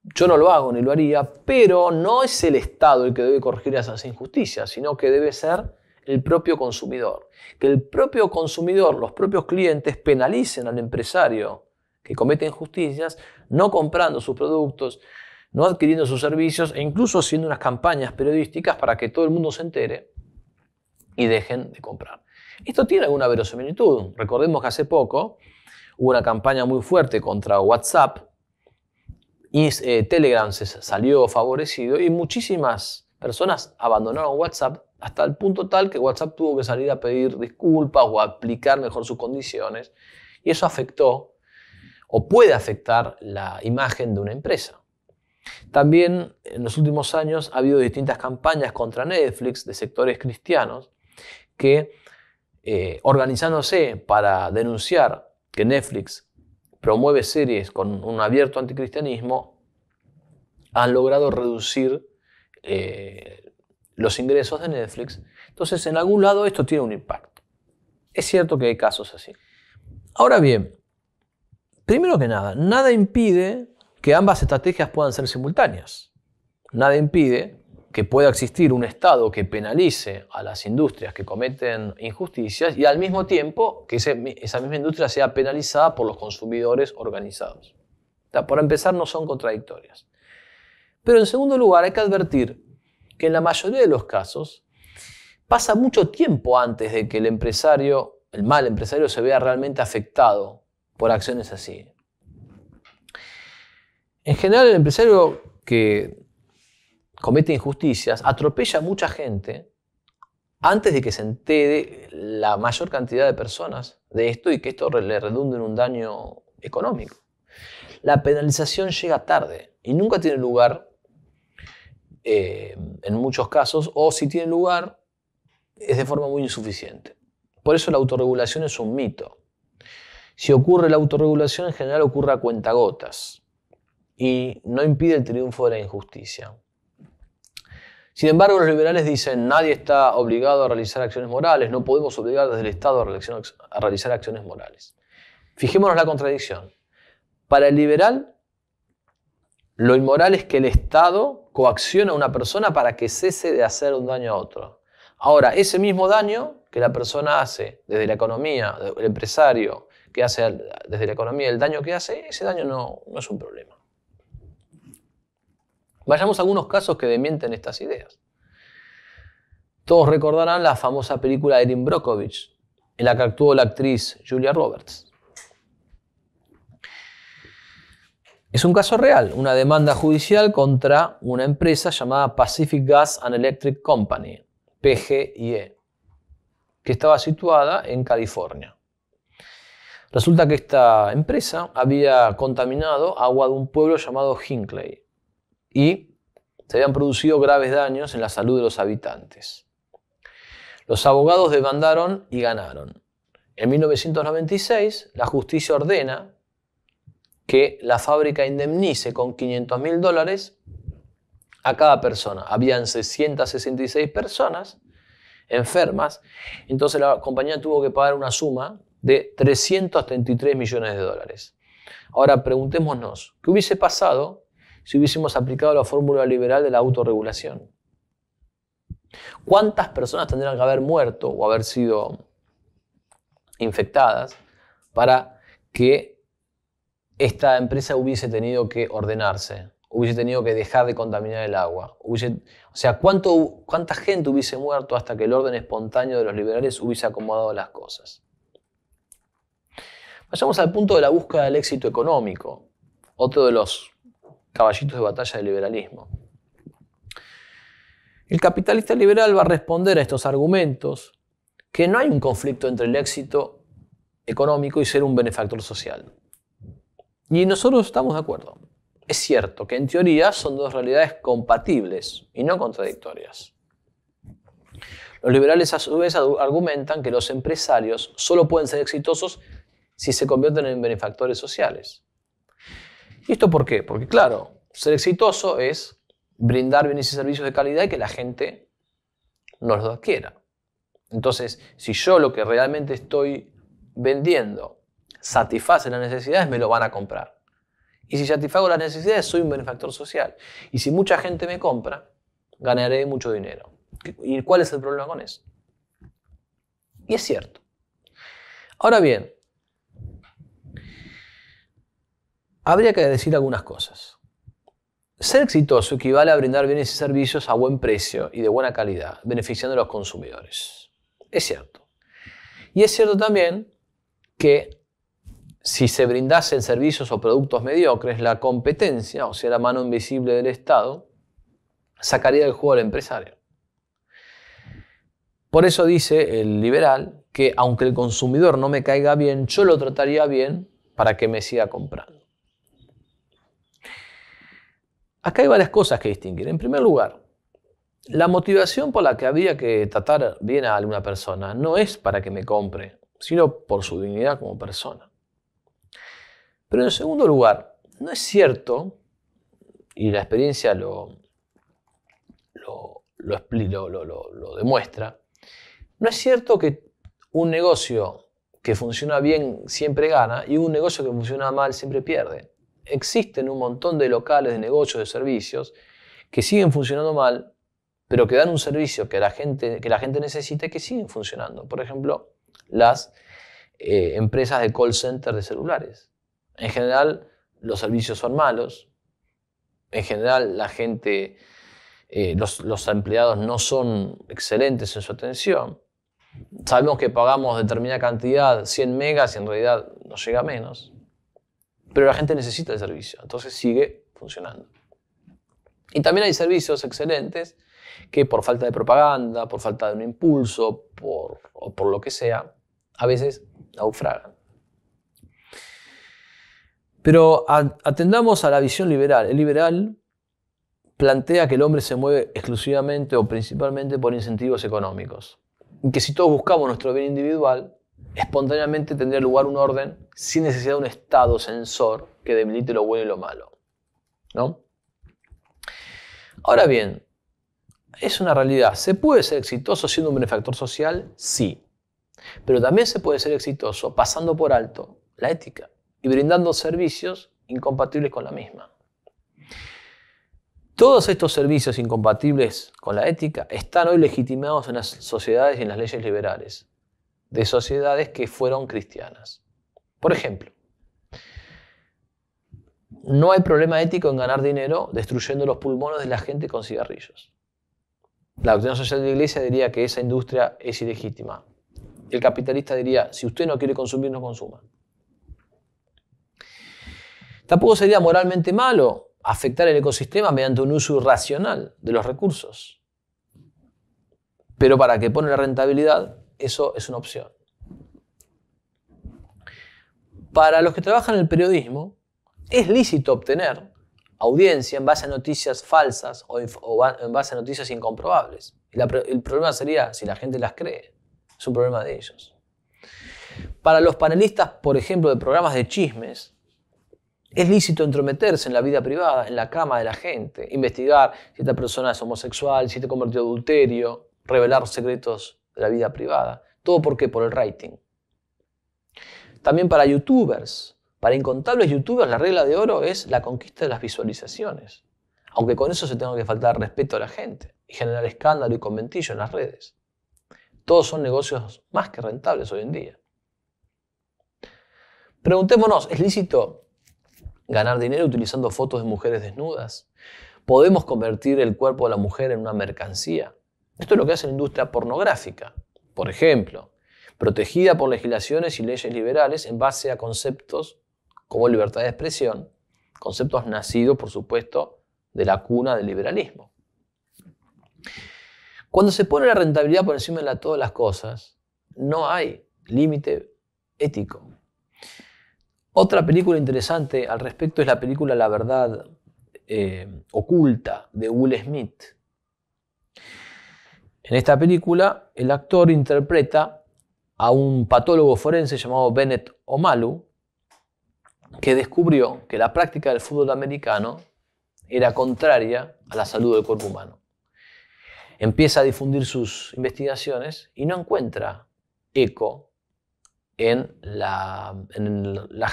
yo no lo hago ni lo haría, pero no es el Estado el que debe corregir esas injusticias, sino que debe ser el propio consumidor. Que el propio consumidor, los propios clientes, penalicen al empresario que comete injusticias, no comprando sus productos, no adquiriendo sus servicios e incluso haciendo unas campañas periodísticas para que todo el mundo se entere y dejen de comprar. Esto tiene alguna verosimilitud. Recordemos que hace poco hubo una campaña muy fuerte contra WhatsApp y Telegram se salió favorecido y muchísimas personas abandonaron WhatsApp hasta el punto tal que WhatsApp tuvo que salir a pedir disculpas o a aplicar mejor sus condiciones y eso afectó o puede afectar la imagen de una empresa. También en los últimos años ha habido distintas campañas contra Netflix de sectores cristianos que organizándose para denunciar que Netflix promueve series con un abierto anticristianismo, han logrado reducir los ingresos de Netflix. Entonces, en algún lado esto tiene un impacto. Es cierto que hay casos así. Ahora bien, primero que nada impide que ambas estrategias puedan ser simultáneas. Nada impide que pueda existir un Estado que penalice a las industrias que cometen injusticias y al mismo tiempo que esa misma industria sea penalizada por los consumidores organizados. Por empezar, no son contradictorias. Pero en segundo lugar, hay que advertir que en la mayoría de los casos pasa mucho tiempo antes de que el mal empresario, se vea realmente afectado por acciones así. En general, el empresario que comete injusticias atropella a mucha gente antes de que se entere la mayor cantidad de personas de esto y que esto le redunde en un daño económico. La penalización llega tarde y nunca tiene lugar en muchos casos, o si tiene lugar es de forma muy insuficiente. Por eso la autorregulación es un mito. Si ocurre la autorregulación, en general ocurre a cuentagotas y no impide el triunfo de la injusticia. Sin embargo, los liberales dicen nadie está obligado a realizar acciones morales, no podemos obligar desde el Estado a realizar acciones morales. Fijémonos la contradicción. Para el liberal, lo inmoral es que el Estado coacciona a una persona para que cese de hacer un daño a otro. Ahora, ese mismo daño que la persona hace desde la economía, el empresario que hace desde la economía, el daño que hace, ese daño no es un problema. Vayamos a algunos casos que desmienten estas ideas. Todos recordarán la famosa película de Erin Brockovich, en la que actuó la actriz Julia Roberts. Es un caso real, una demanda judicial contra una empresa llamada Pacific Gas and Electric Company, PGE, que estaba situada en California. Resulta que esta empresa había contaminado agua de un pueblo llamado Hinckley y se habían producido graves daños en la salud de los habitantes. Los abogados demandaron y ganaron. En 1996, la justicia ordena que la fábrica indemnice con $500.000 a cada persona. Habían 666 personas enfermas, entonces la compañía tuvo que pagar una suma de $333 millones. Ahora preguntémonos, ¿qué hubiese pasado si hubiésemos aplicado la fórmula liberal de la autorregulación? ¿Cuántas personas tendrían que haber muerto o haber sido infectadas para que esta empresa hubiese tenido que ordenarse, hubiese tenido que dejar de contaminar el agua? ¿Cuánta gente hubiese muerto hasta que el orden espontáneo de los liberales hubiese acomodado las cosas? Vayamos al punto de la búsqueda del éxito económico, otro de los caballitos de batalla del liberalismo. El capitalista liberal va a responder a estos argumentos que no hay un conflicto entre el éxito económico y ser un benefactor social. Y nosotros estamos de acuerdo. Es cierto que en teoría son dos realidades compatibles y no contradictorias. Los liberales a su vez argumentan que los empresarios solo pueden ser exitosos si se convierten en benefactores sociales. ¿Y esto por qué? Porque claro, ser exitoso es brindar bienes y servicios de calidad y que la gente nos los adquiera. Entonces, si yo lo que realmente estoy vendiendo satisface las necesidades, me lo van a comprar. Y si satisfago las necesidades, soy un benefactor social. Y si mucha gente me compra, ganaré mucho dinero. ¿Y cuál es el problema con eso? Y es cierto. Ahora bien, habría que decir algunas cosas. Ser exitoso equivale a brindar bienes y servicios a buen precio y de buena calidad, beneficiando a los consumidores. Es cierto. Y es cierto también que si se brindasen servicios o productos mediocres, la competencia, o sea, la mano invisible del Estado, sacaría del juego al empresario. Por eso dice el liberal que aunque el consumidor no me caiga bien, yo lo trataría bien para que me siga comprando. Acá hay varias cosas que distinguir. En primer lugar, la motivación por la que habría que tratar bien a alguna persona no es para que me compre, sino por su dignidad como persona. Pero en segundo lugar, no es cierto, y la experiencia lo demuestra, no es cierto que un negocio que funciona bien siempre gana y un negocio que funciona mal siempre pierde. Existen un montón de locales, de negocios, de servicios que siguen funcionando mal, pero que dan un servicio que la gente necesita y que siguen funcionando. Por ejemplo, las empresas de call center de celulares. En general, los servicios son malos. En general, la gente, los empleados no son excelentes en su atención. Sabemos que pagamos determinada cantidad, 100 megas, y en realidad nos llega menos. Pero la gente necesita el servicio, entonces sigue funcionando. Y también hay servicios excelentes que por falta de propaganda, por falta de un impulso, o por lo que sea, a veces naufragan. Pero atendamos a la visión liberal. El liberal plantea que el hombre se mueve exclusivamente o principalmente por incentivos económicos. Y que si todos buscamos nuestro bien individual, espontáneamente tendría lugar un orden sin necesidad de un estado censor que debilite lo bueno y lo malo, ¿no? Ahora bien, es una realidad. ¿Se puede ser exitoso siendo un benefactor social? Sí. Pero también se puede ser exitoso pasando por alto la ética y brindando servicios incompatibles con la misma. Todos estos servicios incompatibles con la ética están hoy legitimados en las sociedades y en las leyes liberales de sociedades que fueron cristianas. Por ejemplo, no hay problema ético en ganar dinero destruyendo los pulmones de la gente con cigarrillos. La doctrina social de la Iglesia diría que esa industria es ilegítima. El capitalista diría, si usted no quiere consumir, no consuma. Tampoco sería moralmente malo afectar el ecosistema mediante un uso irracional de los recursos. Pero para que pone la rentabilidad, eso es una opción. Para los que trabajan en el periodismo, es lícito obtener audiencia en base a noticias falsas o en base a noticias incomprobables. El problema sería si la gente las cree. Es un problema de ellos. Para los panelistas, por ejemplo, de programas de chismes, es lícito entrometerse en la vida privada, en la cama de la gente, investigar si esta persona es homosexual, si te cometió adulterio, revelar secretos de la vida privada. ¿Todo por qué? Por el rating. También para youtubers, para incontables youtubers, la regla de oro es la conquista de las visualizaciones. Aunque con eso se tenga que faltar respeto a la gente y generar escándalo y conventillo en las redes. Todos son negocios más que rentables hoy en día. Preguntémonos, ¿es lícito ganar dinero utilizando fotos de mujeres desnudas? ¿Podemos convertir el cuerpo de la mujer en una mercancía? Esto es lo que hace la industria pornográfica, por ejemplo, protegida por legislaciones y leyes liberales en base a conceptos como libertad de expresión, conceptos nacidos, por supuesto, de la cuna del liberalismo. Cuando se pone la rentabilidad por encima de todas las cosas, no hay límite ético. Otra película interesante al respecto es la película La verdad oculta de Will Smith. En esta película, el actor interpreta a un patólogo forense llamado Bennett Omalu, que descubrió que la práctica del fútbol americano era contraria a la salud del cuerpo humano. Empieza a difundir sus investigaciones y no encuentra eco en la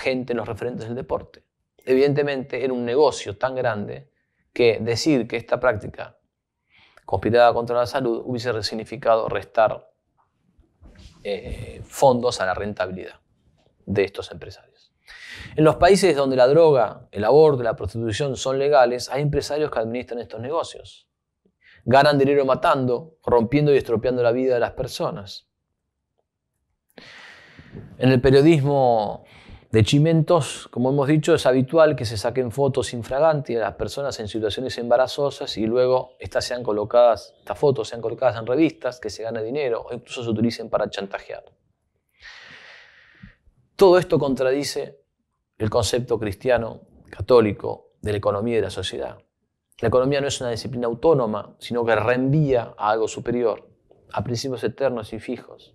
gente, en los referentes del deporte. Evidentemente era un negocio tan grande que decir que esta práctica conspiraba contra la salud hubiese significado restar fondos a la rentabilidad de estos empresarios. En los países donde la droga, el aborto y la prostitución son legales, hay empresarios que administran estos negocios. Ganan dinero matando, rompiendo y estropeando la vida de las personas. En el periodismo de chimentos, como hemos dicho, es habitual que se saquen fotos infraganti de las personas en situaciones embarazosas y luego estas fotos sean colocadas en revistas, que se gane dinero o incluso se utilicen para chantajear. Todo esto contradice el concepto cristiano, católico, de la economía y de la sociedad. La economía no es una disciplina autónoma, sino que reenvía a algo superior, a principios eternos y fijos.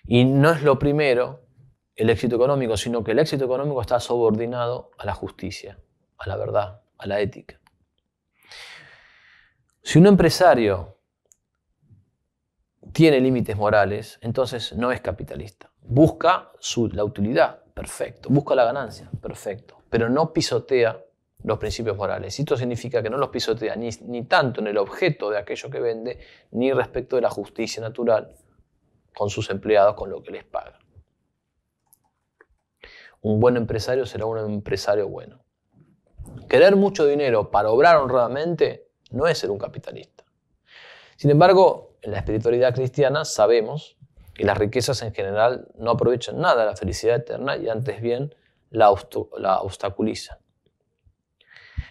Y no es lo primero el éxito económico, sino que el éxito económico está subordinado a la justicia, a la verdad, a la ética. Si un empresario tiene límites morales, entonces no es capitalista. Busca la utilidad, perfecto. Busca la ganancia, perfecto. Pero no pisotea los principios morales. Y esto significa que no los pisotea ni tanto en el objeto de aquello que vende, ni respecto de la justicia natural con sus empleados, con lo que les paga. Un buen empresario será un empresario bueno. Querer mucho dinero para obrar honradamente no es ser un capitalista. Sin embargo, en la espiritualidad cristiana sabemos que las riquezas en general no aprovechan nada la felicidad eterna y antes bien la obstaculizan.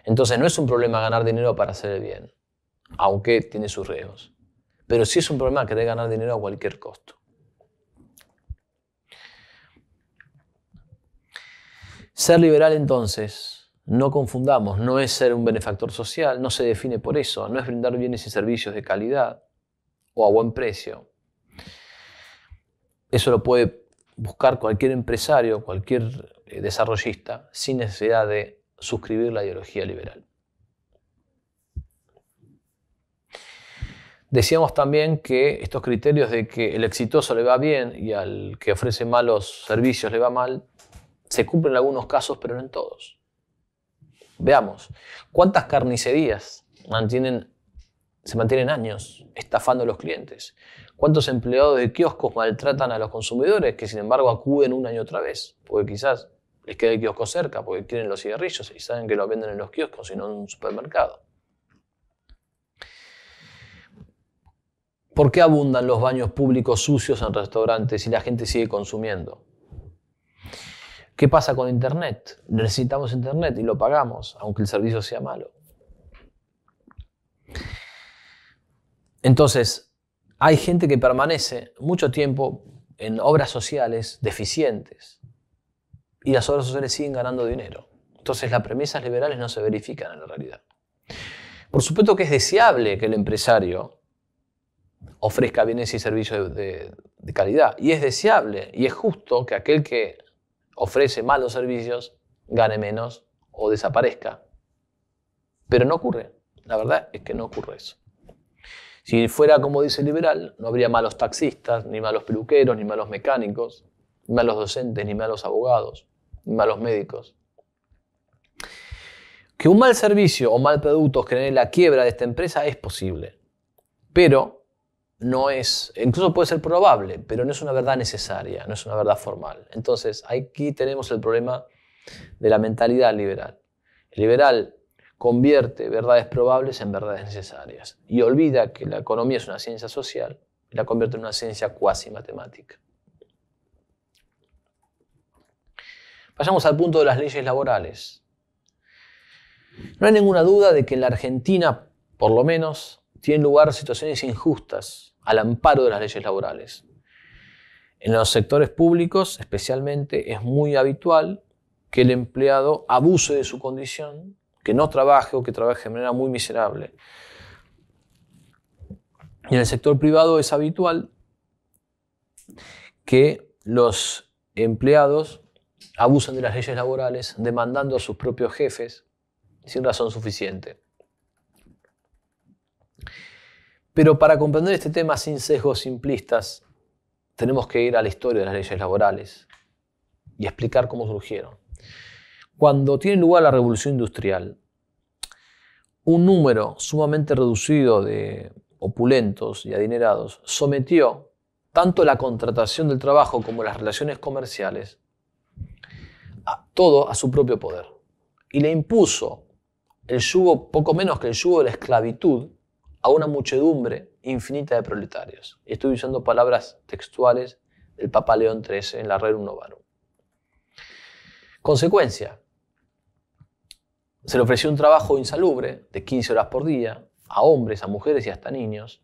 Entonces no es un problema ganar dinero para hacer el bien, aunque tiene sus riesgos. Pero sí es un problema querer ganar dinero a cualquier costo. Ser liberal entonces, no confundamos, no es ser un benefactor social, no se define por eso, no es brindar bienes y servicios de calidad o a buen precio. Eso lo puede buscar cualquier empresario, cualquier desarrollista, sin necesidad de suscribir la ideología liberal. Decíamos también que estos criterios de que el exitoso le va bien y al que ofrece malos servicios le va mal, se cumplen en algunos casos, pero no en todos. Veamos, ¿cuántas carnicerías se mantienen años estafando a los clientes? ¿Cuántos empleados de kioscos maltratan a los consumidores que sin embargo acuden una y otra vez? Porque quizás les queda el kiosco cerca, porque quieren los cigarrillos y saben que los venden en los kioscos y no en un supermercado. ¿Por qué abundan los baños públicos sucios en restaurantes y la gente sigue consumiendo? ¿Qué pasa con Internet? Necesitamos Internet y lo pagamos, aunque el servicio sea malo. Entonces, hay gente que permanece mucho tiempo en obras sociales deficientes y las obras sociales siguen ganando dinero. Entonces, las premisas liberales no se verifican en la realidad. Por supuesto que es deseable que el empresario ofrezca bienes y servicios de calidad. Y es deseable y es justo que aquel que ofrece malos servicios gane menos o desaparezca. Pero no ocurre. La verdad es que no ocurre eso. Si fuera como dice el liberal, no habría malos taxistas, ni malos peluqueros, ni malos mecánicos, ni malos docentes, ni malos abogados, ni malos médicos. Que un mal servicio o mal producto genere la quiebra de esta empresa es posible. Pero no es, incluso puede ser probable, pero no es una verdad necesaria, no es una verdad formal. Entonces, aquí tenemos el problema de la mentalidad liberal. El liberal convierte verdades probables en verdades necesarias y olvida que la economía es una ciencia social y la convierte en una ciencia cuasi matemática. Vayamos al punto de las leyes laborales. No hay ninguna duda de que en la Argentina, por lo menos, tienen lugar situaciones injustas al amparo de las leyes laborales. En los sectores públicos, especialmente, es muy habitual que el empleado abuse de su condición, que no trabaje o que trabaje de manera muy miserable. Y en el sector privado es habitual que los empleados abusan de las leyes laborales demandando a sus propios jefes sin razón suficiente. Pero para comprender este tema sin sesgos simplistas, tenemos que ir a la historia de las leyes laborales y explicar cómo surgieron. Cuando tiene lugar la Revolución Industrial, un número sumamente reducido de opulentos y adinerados sometió tanto la contratación del trabajo como las relaciones comerciales todo a su propio poder y le impuso el yugo, poco menos que el yugo de la esclavitud, a una muchedumbre infinita de proletarios. Estoy usando palabras textuales del Papa León XIII en la Rerum Novarum. Consecuencia, se le ofreció un trabajo insalubre de 15 horas por día a hombres, a mujeres y hasta niños.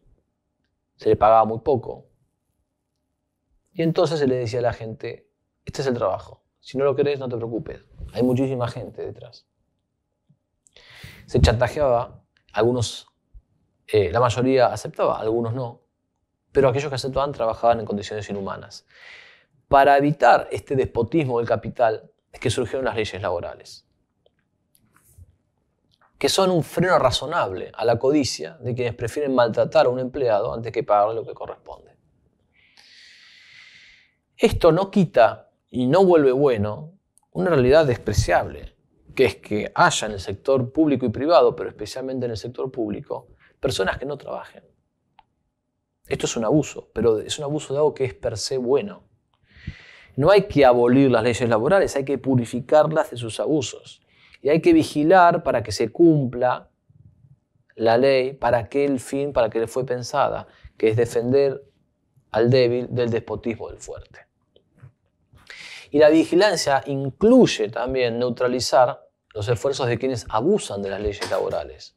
Se le pagaba muy poco. Y entonces se le decía a la gente, este es el trabajo. Si no lo querés, no te preocupes. Hay muchísima gente detrás. Se chantajeaba, algunos, la mayoría aceptaba, algunos no. Pero aquellos que aceptaban trabajaban en condiciones inhumanas. Para evitar este despotismo del capital es que surgieron las leyes laborales, que son un freno razonable a la codicia de quienes prefieren maltratar a un empleado antes que pagarle lo que corresponde. Esto no quita y no vuelve bueno una realidad despreciable, que es que haya en el sector público y privado, pero especialmente en el sector público, personas que no trabajen. Esto es un abuso, pero es un abuso de algo que es per se bueno. No hay que abolir las leyes laborales, hay que purificarlas de sus abusos. Y hay que vigilar para que se cumpla la ley para aquel fin para que le fue pensada, que es defender al débil del despotismo del fuerte. Y la vigilancia incluye también neutralizar los esfuerzos de quienes abusan de las leyes laborales,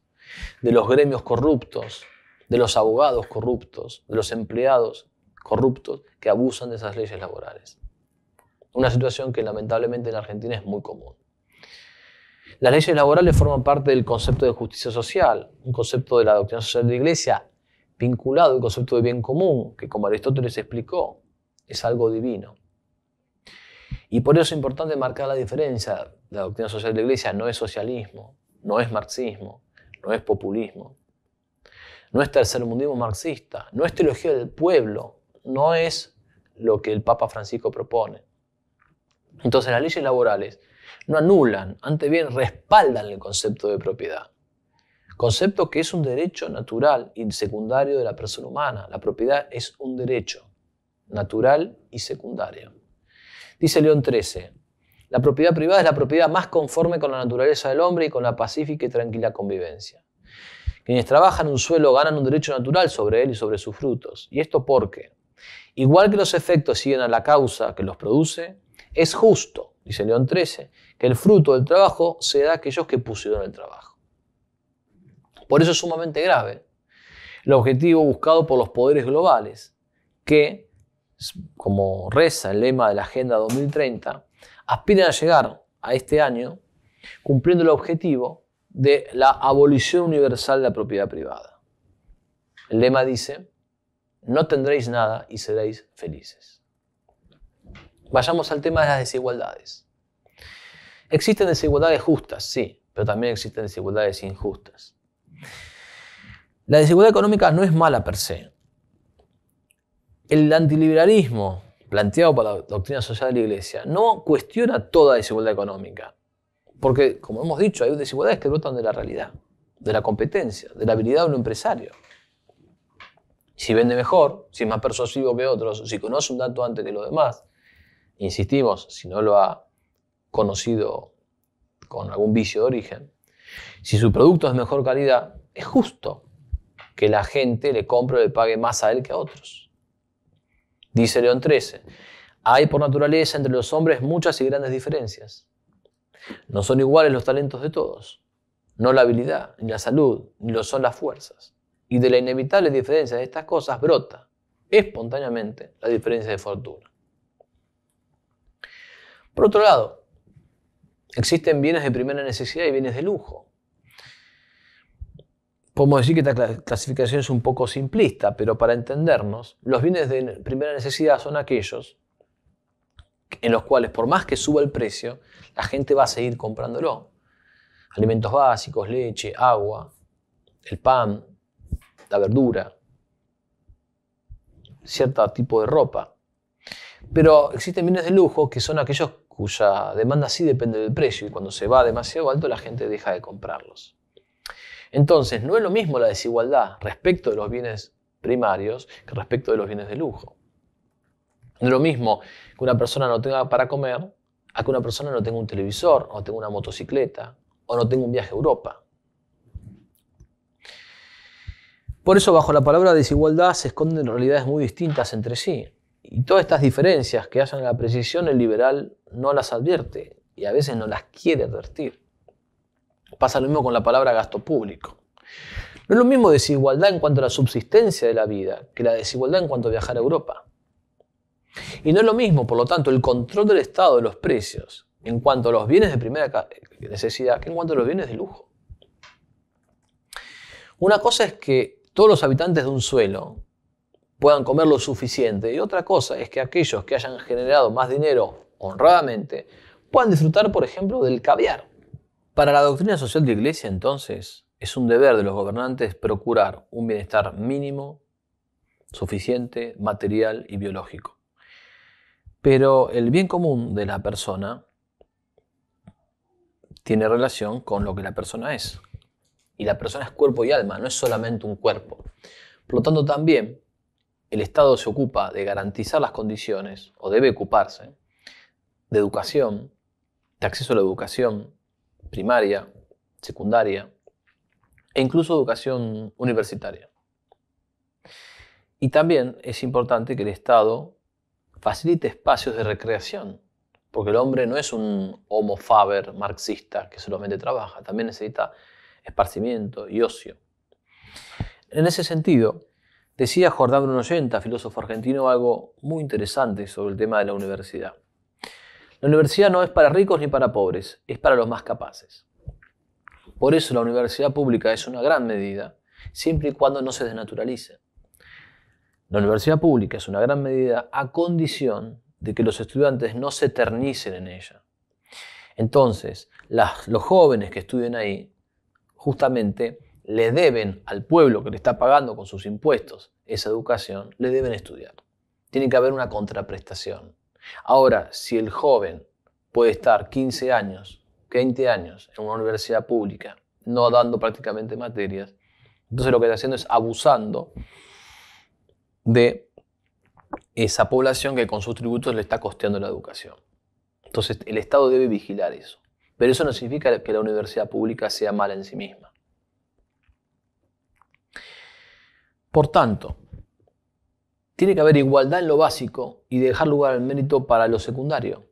de los gremios corruptos, de los abogados corruptos, de los empleados corruptos que abusan de esas leyes laborales. Una situación que lamentablemente en la Argentina es muy común. Las leyes laborales forman parte del concepto de justicia social, un concepto de la doctrina social de la Iglesia vinculado al concepto de bien común, que como Aristóteles explicó, es algo divino. Y por eso es importante marcar la diferencia. La doctrina social de la Iglesia no es socialismo, no es marxismo, no es populismo, no es tercermundismo marxista, no es teología del pueblo, no es lo que el Papa Francisco propone. Entonces las leyes laborales no anulan, antes bien respaldan el concepto de propiedad. Concepto que es un derecho natural y secundario de la persona humana. La propiedad es un derecho natural y secundario. Dice León XIII, la propiedad privada es la propiedad más conforme con la naturaleza del hombre y con la pacífica y tranquila convivencia. Quienes trabajan un suelo ganan un derecho natural sobre él y sobre sus frutos. ¿Y esto por qué? Igual que los efectos siguen a la causa que los produce, es justo, dice León XIII, que el fruto del trabajo se da a aquellos que pusieron el trabajo. Por eso es sumamente grave el objetivo buscado por los poderes globales, que, como reza el lema de la Agenda 2030, aspiran a llegar a este año cumpliendo el objetivo de la abolición universal de la propiedad privada. El lema dice, no tendréis nada y seréis felices. Vayamos al tema de las desigualdades. Existen desigualdades justas, sí, pero también existen desigualdades injustas. La desigualdad económica no es mala per se. El antiliberalismo planteado por la doctrina social de la Iglesia no cuestiona toda desigualdad económica, porque, como hemos dicho, hay desigualdades que brotan de la realidad, de la competencia, de la habilidad de un empresario. Si vende mejor, si es más persuasivo que otros, si conoce un dato antes que los demás, insistimos, si no lo ha conocido con algún vicio de origen, si su producto es de mejor calidad, es justo que la gente le compre o le pague más a él que a otros. Dice León XIII, hay por naturaleza entre los hombres muchas y grandes diferencias. No son iguales los talentos de todos, no la habilidad, ni la salud, ni lo son las fuerzas. Y de la inevitable diferencia de estas cosas brota espontáneamente la diferencia de fortuna. Por otro lado, existen bienes de primera necesidad y bienes de lujo. Podemos decir que esta clasificación es un poco simplista, pero para entendernos, los bienes de primera necesidad son aquellos en los cuales, por más que suba el precio, la gente va a seguir comprándolo. Alimentos básicos, leche, agua, el pan, la verdura, cierto tipo de ropa. Pero existen bienes de lujo que son aquellos cuya demanda sí depende del precio y cuando se va demasiado alto la gente deja de comprarlos. Entonces, no es lo mismo la desigualdad respecto de los bienes primarios que respecto de los bienes de lujo. No es lo mismo que una persona no tenga para comer a que una persona no tenga un televisor, o tenga una motocicleta, o no tenga un viaje a Europa. Por eso, bajo la palabra desigualdad se esconden realidades muy distintas entre sí. Y todas estas diferencias que hacen a la precisión, el liberal no las advierte y a veces no las quiere advertir. Pasa lo mismo con la palabra gasto público. No es lo mismo desigualdad en cuanto a la subsistencia de la vida que la desigualdad en cuanto a viajar a Europa. Y no es lo mismo, por lo tanto, el control del Estado de los precios en cuanto a los bienes de primera necesidad que en cuanto a los bienes de lujo. Una cosa es que todos los habitantes de un suelo puedan comer lo suficiente y otra cosa es que aquellos que hayan generado más dinero honradamente puedan disfrutar, por ejemplo, del caviar. Para la doctrina social de la Iglesia, entonces, es un deber de los gobernantes procurar un bienestar mínimo, suficiente, material y biológico. Pero el bien común de la persona tiene relación con lo que la persona es. Y la persona es cuerpo y alma, no es solamente un cuerpo. Por lo tanto, también el Estado se ocupa de garantizar las condiciones, o debe ocuparse, de educación, de acceso a la educación primaria, secundaria e incluso educación universitaria. Y también es importante que el Estado facilite espacios de recreación, porque el hombre no es un homo faber marxista que solamente trabaja, también necesita esparcimiento y ocio. En ese sentido, decía Jordán Bruno Ollenta, filósofo argentino, algo muy interesante sobre el tema de la universidad. La universidad no es para ricos ni para pobres, es para los más capaces. Por eso la universidad pública es una gran medida, siempre y cuando no se desnaturalice. La universidad pública es una gran medida a condición de que los estudiantes no se eternicen en ella. Entonces, los jóvenes que estudien ahí, justamente le deben al pueblo que le está pagando con sus impuestos esa educación, le deben estudiar. Tiene que haber una contraprestación. Ahora, si el joven puede estar 15 años, 20 años en una universidad pública, no dando prácticamente materias, entonces lo que está haciendo es abusando de esa población que con sus tributos le está costeando la educación. Entonces el Estado debe vigilar eso. Pero eso no significa que la universidad pública sea mala en sí misma. Por tanto, tiene que haber igualdad en lo básico y dejar lugar al mérito para lo secundario.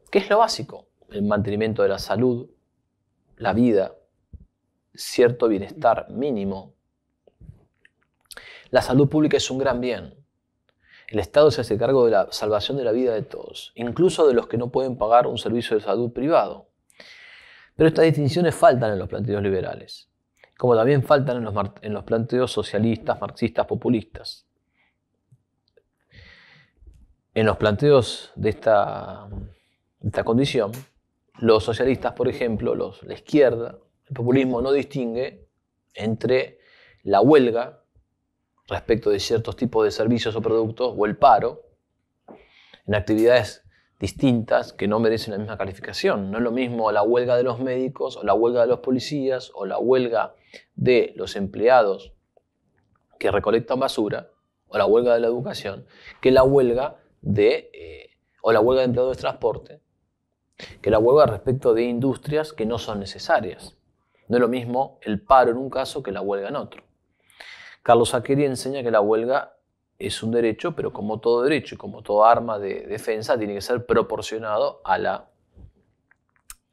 ¿Qué es lo básico? El mantenimiento de la salud, la vida, cierto bienestar mínimo. La salud pública es un gran bien. El Estado se hace cargo de la salvación de la vida de todos, incluso de los que no pueden pagar un servicio de salud privado. Pero estas distinciones faltan en los planteos liberales, como también faltan en los planteos socialistas, marxistas, populistas. En los planteos de esta condición, los socialistas, por ejemplo, la izquierda, el populismo no distingue entre la huelga respecto de ciertos tipos de servicios o productos o el paro en actividades distintas que no merecen la misma calificación. No es lo mismo la huelga de los médicos o la huelga de los policías o la huelga de los empleados que recolectan basura o la huelga de la educación que la huelga o la huelga de empleados de transporte, que la huelga respecto de industrias que no son necesarias. No es lo mismo el paro en un caso que la huelga en otro. Carlos Saqueri enseña que la huelga es un derecho, pero como todo derecho y como toda arma de defensa tiene que ser proporcionado al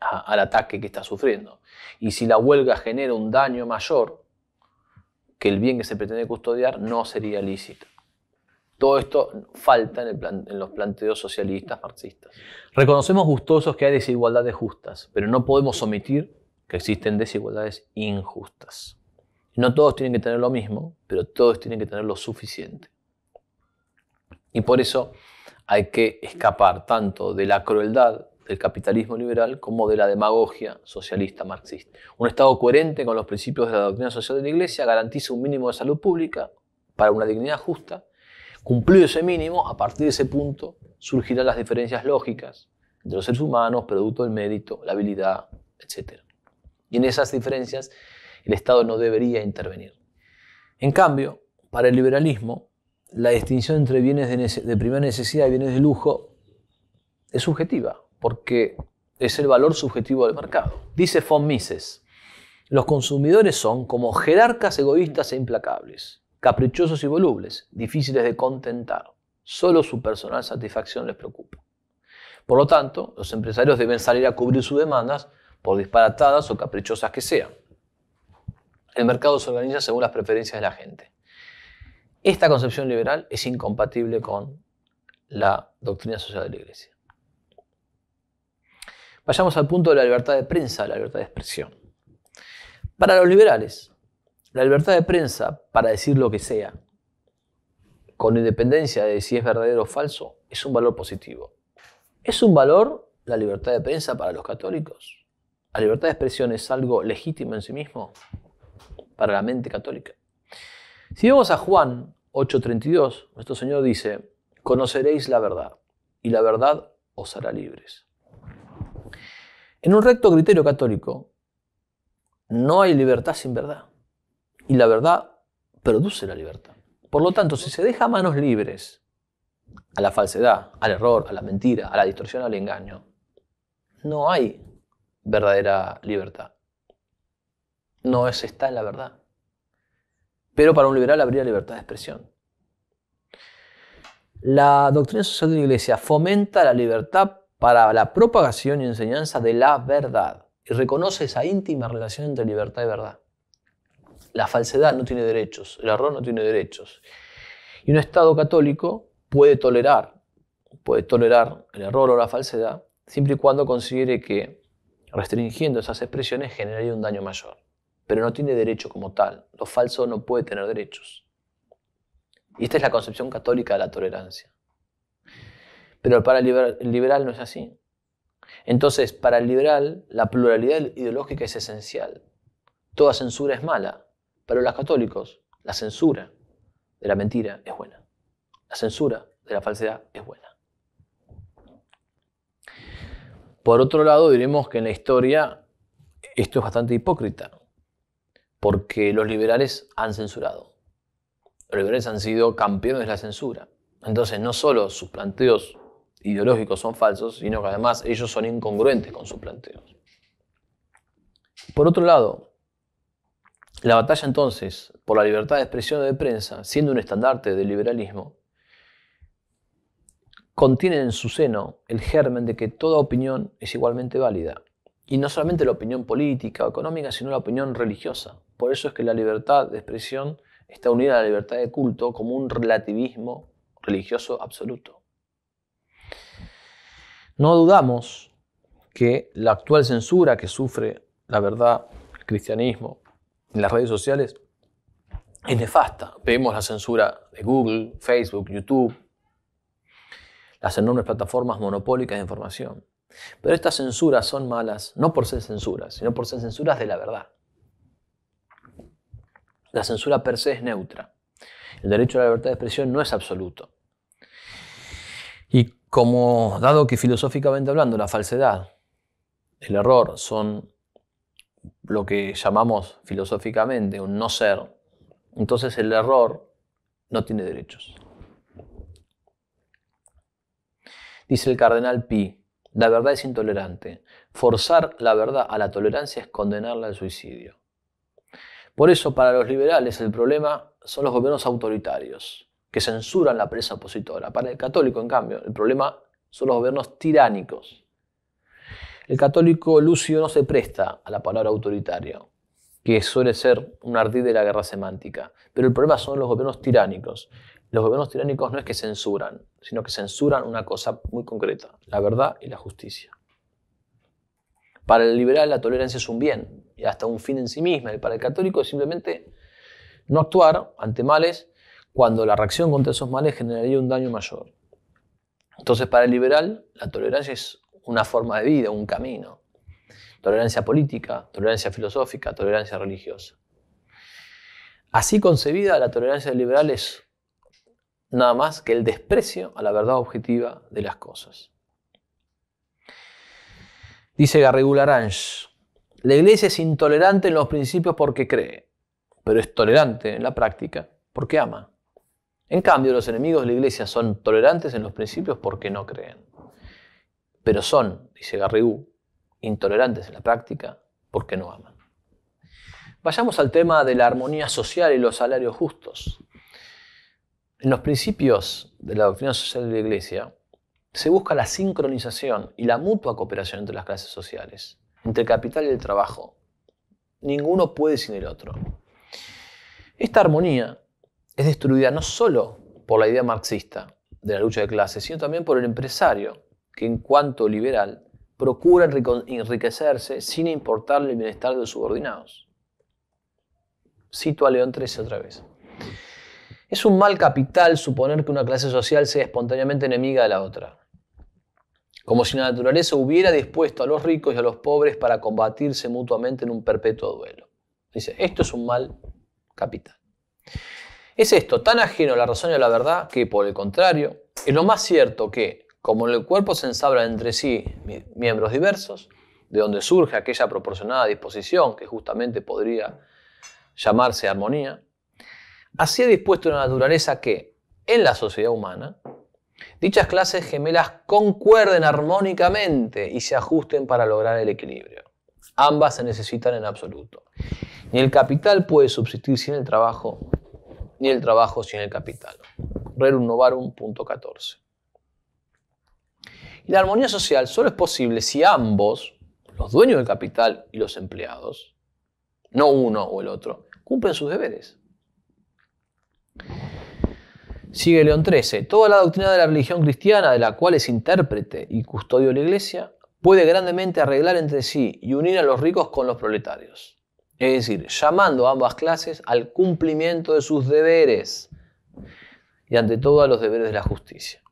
ataque que está sufriendo. Y si la huelga genera un daño mayor que el bien que se pretende custodiar, no sería lícito. Todo esto falta en los planteos socialistas, marxistas. Reconocemos gustosos que hay desigualdades justas, pero no podemos omitir que existen desigualdades injustas. No todos tienen que tener lo mismo, pero todos tienen que tener lo suficiente. Y por eso hay que escapar tanto de la crueldad del capitalismo liberal como de la demagogia socialista marxista. Un Estado coherente con los principios de la doctrina social de la Iglesia garantiza un mínimo de salud pública para una dignidad justa. Cumplido ese mínimo, a partir de ese punto surgirán las diferencias lógicas entre los seres humanos, producto del mérito, la habilidad, etc. Y en esas diferencias el Estado no debería intervenir. En cambio, para el liberalismo, la distinción entre bienes de primera necesidad y bienes de lujo es subjetiva, porque es el valor subjetivo del mercado. Dice von Mises, los consumidores son como jerarcas egoístas e implacables, caprichosos y volubles, difíciles de contentar. Solo su personal satisfacción les preocupa. Por lo tanto, los empresarios deben salir a cubrir sus demandas, por disparatadas o caprichosas que sean. El mercado se organiza según las preferencias de la gente. Esta concepción liberal es incompatible con la doctrina social de la Iglesia. Vayamos al punto de la libertad de prensa, la libertad de expresión. Para los liberales, la libertad de prensa, para decir lo que sea, con independencia de si es verdadero o falso, es un valor positivo. ¿Es un valor la libertad de prensa para los católicos? ¿La libertad de expresión es algo legítimo en sí mismo para la mente católica? Si vamos a Juan 8:32, nuestro Señor dice, conoceréis la verdad, y la verdad os hará libres. En un recto criterio católico, no hay libertad sin verdad, y la verdad produce la libertad. Por lo tanto, si se deja manos libres a la falsedad, al error, a la mentira, a la distorsión, al engaño, no hay verdadera libertad. No está en la verdad. Pero para un liberal habría libertad de expresión. La doctrina social de la Iglesia fomenta la libertad para la propagación y enseñanza de la verdad y reconoce esa íntima relación entre libertad y verdad. La falsedad no tiene derechos, el error no tiene derechos. Y un Estado católico puede tolerar el error o la falsedad siempre y cuando considere que restringiendo esas expresiones generaría un daño mayor. Pero no tiene derecho como tal. Lo falso no puede tener derechos. Y esta es la concepción católica de la tolerancia. Pero para el liberal no es así. Entonces, para el liberal, la pluralidad ideológica es esencial. Toda censura es mala. Para los católicos, la censura de la mentira es buena. La censura de la falsedad es buena. Por otro lado, diremos que en la historia esto es bastante hipócrita, porque los liberales han censurado. Los liberales han sido campeones de la censura. Entonces, no solo sus planteos ideológicos son falsos, sino que además ellos son incongruentes con sus planteos. Por otro lado, la batalla entonces por la libertad de expresión y de prensa, siendo un estandarte del liberalismo, contiene en su seno el germen de que toda opinión es igualmente válida. Y no solamente la opinión política o económica, sino la opinión religiosa. Por eso es que la libertad de expresión está unida a la libertad de culto como un relativismo religioso absoluto. No dudamos que la actual censura que sufre la verdad, el cristianismo, en las redes sociales es nefasta. Vemos la censura de Google, Facebook, YouTube, las enormes plataformas monopólicas de información. Pero estas censuras son malas no por ser censuras, sino por ser censuras de la verdad. La censura per se es neutra. El derecho a la libertad de expresión no es absoluto. Y dado que filosóficamente hablando la falsedad, el error son lo que llamamos filosóficamente un no ser, entonces el error no tiene derechos. Dice el cardenal Pi, la verdad es intolerante. Forzar la verdad a la tolerancia es condenarla al suicidio. Por eso, para los liberales, el problema son los gobiernos autoritarios, que censuran la prensa opositora. Para el católico, en cambio, el problema son los gobiernos tiránicos. El católico lúcido no se presta a la palabra autoritario, que suele ser un ardid de la guerra semántica. Pero el problema son los gobiernos tiránicos. Los gobiernos tiránicos no es que censuran, sino que censuran una cosa muy concreta, la verdad y la justicia. Para el liberal la tolerancia es un bien y hasta un fin en sí misma, y para el católico es simplemente No actuar ante males cuando la reacción contra esos males generaría un daño mayor. Entonces, para el liberal, la tolerancia es una forma de vida, un camino. Tolerancia política, tolerancia filosófica, tolerancia religiosa. Así concebida, la tolerancia liberal es nada más que el desprecio a la verdad objetiva de las cosas. Dice Garrigou-Lagrange, la Iglesia es intolerante en los principios porque cree, pero es tolerante en la práctica porque ama. En cambio, los enemigos de la Iglesia son tolerantes en los principios porque no creen. Pero son, dice Garrigou, intolerantes en la práctica porque no aman. Vayamos al tema de la armonía social y los salarios justos. En los principios de la doctrina social de la Iglesia se busca la sincronización y la mutua cooperación entre las clases sociales, entre el capital y el trabajo. Ninguno puede sin el otro. Esta armonía es destruida no solo por la idea marxista de la lucha de clases, sino también por el empresario, que en cuanto liberal procura enriquecerse sin importarle el bienestar de los subordinados. Cito a León XIII otra vez. Es un mal capital suponer que una clase social sea espontáneamente enemiga de la otra, como si la naturaleza hubiera dispuesto a los ricos y a los pobres para combatirse mutuamente en un perpetuo duelo. Dice, esto es un mal capital. Es esto tan ajeno a la razón y a la verdad que, por el contrario, es lo más cierto que, como en el cuerpo se ensamblan entre sí miembros diversos, de donde surge aquella proporcionada disposición que justamente podría llamarse armonía, así ha dispuesto la naturaleza que, en la sociedad humana, dichas clases gemelas concuerden armónicamente y se ajusten para lograr el equilibrio. Ambas se necesitan en absoluto. Ni el capital puede subsistir sin el trabajo, ni el trabajo sin el capital. Rerum Novarum, punto 14. Y la armonía social solo es posible si ambos, los dueños del capital y los empleados, no uno o el otro, cumplen sus deberes. Sigue León XIII. Toda la doctrina de la religión cristiana, de la cual es intérprete y custodio de la Iglesia, puede grandemente arreglar entre sí y unir a los ricos con los proletarios. Es decir, llamando a ambas clases al cumplimiento de sus deberes y ante todo a los deberes de la justicia.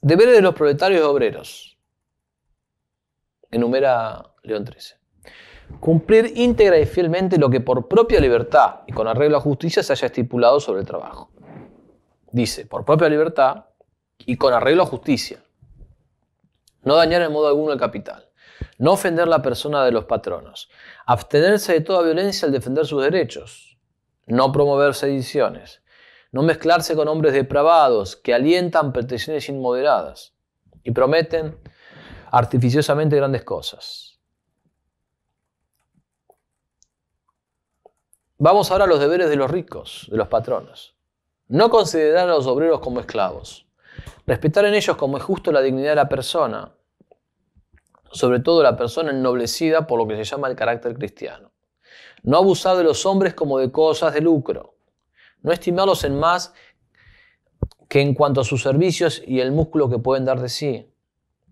Deberes de los proletarios y obreros. Enumera León XIII. Cumplir íntegra y fielmente lo que por propia libertad y con arreglo a justicia se haya estipulado sobre el trabajo. Dice, por propia libertad y con arreglo a justicia. No dañar en modo alguno el capital. No ofender la persona de los patronos. Abstenerse de toda violencia al defender sus derechos. No promover sediciones. No mezclarse con hombres depravados que alientan pretensiones inmoderadas y prometen artificiosamente grandes cosas. Vamos ahora a los deberes de los ricos, de los patronos. No considerar a los obreros como esclavos. Respetar en ellos como es justo la dignidad de la persona, sobre todo la persona ennoblecida por lo que se llama el carácter cristiano. No abusar de los hombres como de cosas de lucro. No estimarlos en más que en cuanto a sus servicios y el músculo que pueden dar de sí.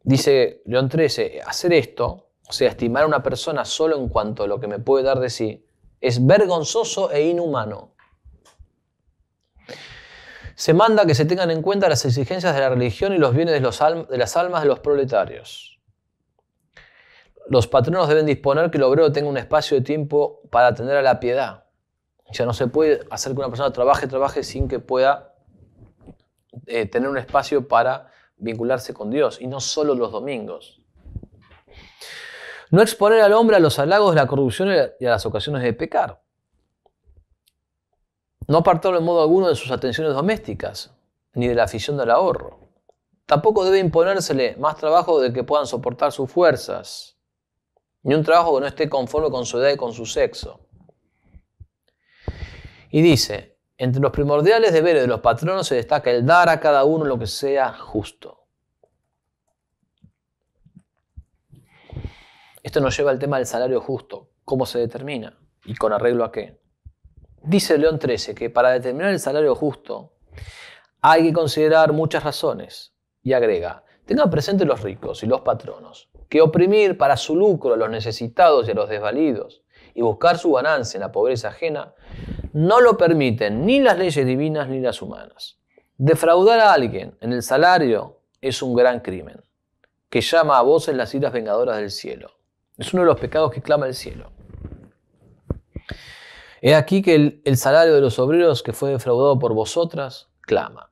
Dice León XIII, hacer esto, o sea, estimar a una persona solo en cuanto a lo que me puede dar de sí, es vergonzoso e inhumano. Se manda que se tengan en cuenta las exigencias de la religión y los bienes de las almas de los proletarios. Los patronos deben disponer que el obrero tenga un espacio de tiempo para atender a la piedad. O sea, no se puede hacer que una persona trabaje sin que pueda tener un espacio para vincularse con Dios, y no solo los domingos. No exponer al hombre a los halagos de la corrupción y a las ocasiones de pecar. No apartarlo en modo alguno de sus atenciones domésticas, ni de la afición del ahorro. Tampoco debe imponérsele más trabajo del que puedan soportar sus fuerzas, ni un trabajo que no esté conforme con su edad y con su sexo. Y dice, entre los primordiales deberes de los patronos se destaca el dar a cada uno lo que sea justo. Esto nos lleva al tema del salario justo. ¿Cómo se determina? ¿Y con arreglo a qué? Dice León XIII que para determinar el salario justo hay que considerar muchas razones. Y agrega, tengan presente los ricos y los patronos que oprimir para su lucro a los necesitados y a los desvalidos y buscar su ganancia en la pobreza ajena no lo permiten ni las leyes divinas ni las humanas. Defraudar a alguien en el salario es un gran crimen, que llama a voces las iras vengadoras del cielo. Es uno de los pecados que clama el cielo. He aquí que el salario de los obreros que fue defraudado por vosotras clama.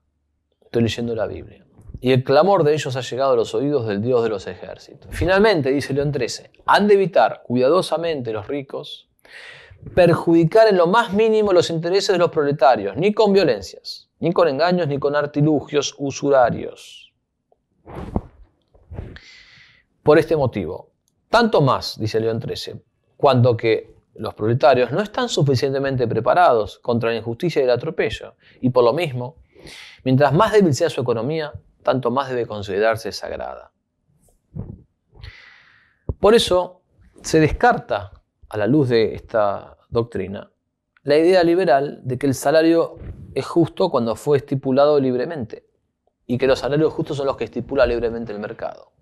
Estoy leyendo la Biblia. Y el clamor de ellos ha llegado a los oídos del Dios de los ejércitos. Finalmente, dice León XIII, han de evitar cuidadosamente los ricos perjudicar en lo más mínimo los intereses de los proletarios, ni con violencias, ni con engaños, ni con artilugios usurarios. Por este motivo, tanto más, dice León XIII, cuanto que los proletarios no están suficientemente preparados contra la injusticia y el atropello, y por lo mismo, mientras más débil sea su economía, tanto más debe considerarse sagrada. Por eso se descarta, a la luz de esta doctrina, la idea liberal de que el salario es justo cuando fue estipulado libremente y que los salarios justos son los que estipula libremente el mercado.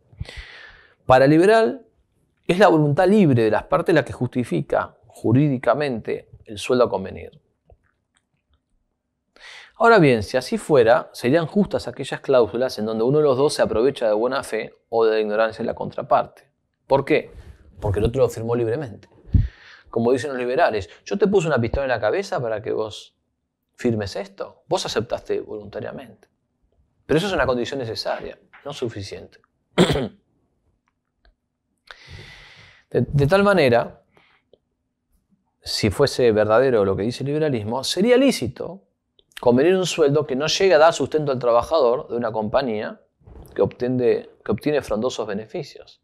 Para el liberal, es la voluntad libre de las partes la que justifica jurídicamente el sueldo a convenir. Ahora bien, si así fuera, serían justas aquellas cláusulas en donde uno de los dos se aprovecha de buena fe o de la ignorancia de la contraparte. ¿Por qué? Porque el otro lo firmó libremente. Como dicen los liberales, yo te puse una pistola en la cabeza para que vos firmes esto. Vos aceptaste voluntariamente. Pero eso es una condición necesaria, no suficiente. De tal manera, si fuese verdadero lo que dice el liberalismo, sería lícito convenir un sueldo que no llegue a dar sustento al trabajador de una compañía que obtiene frondosos beneficios.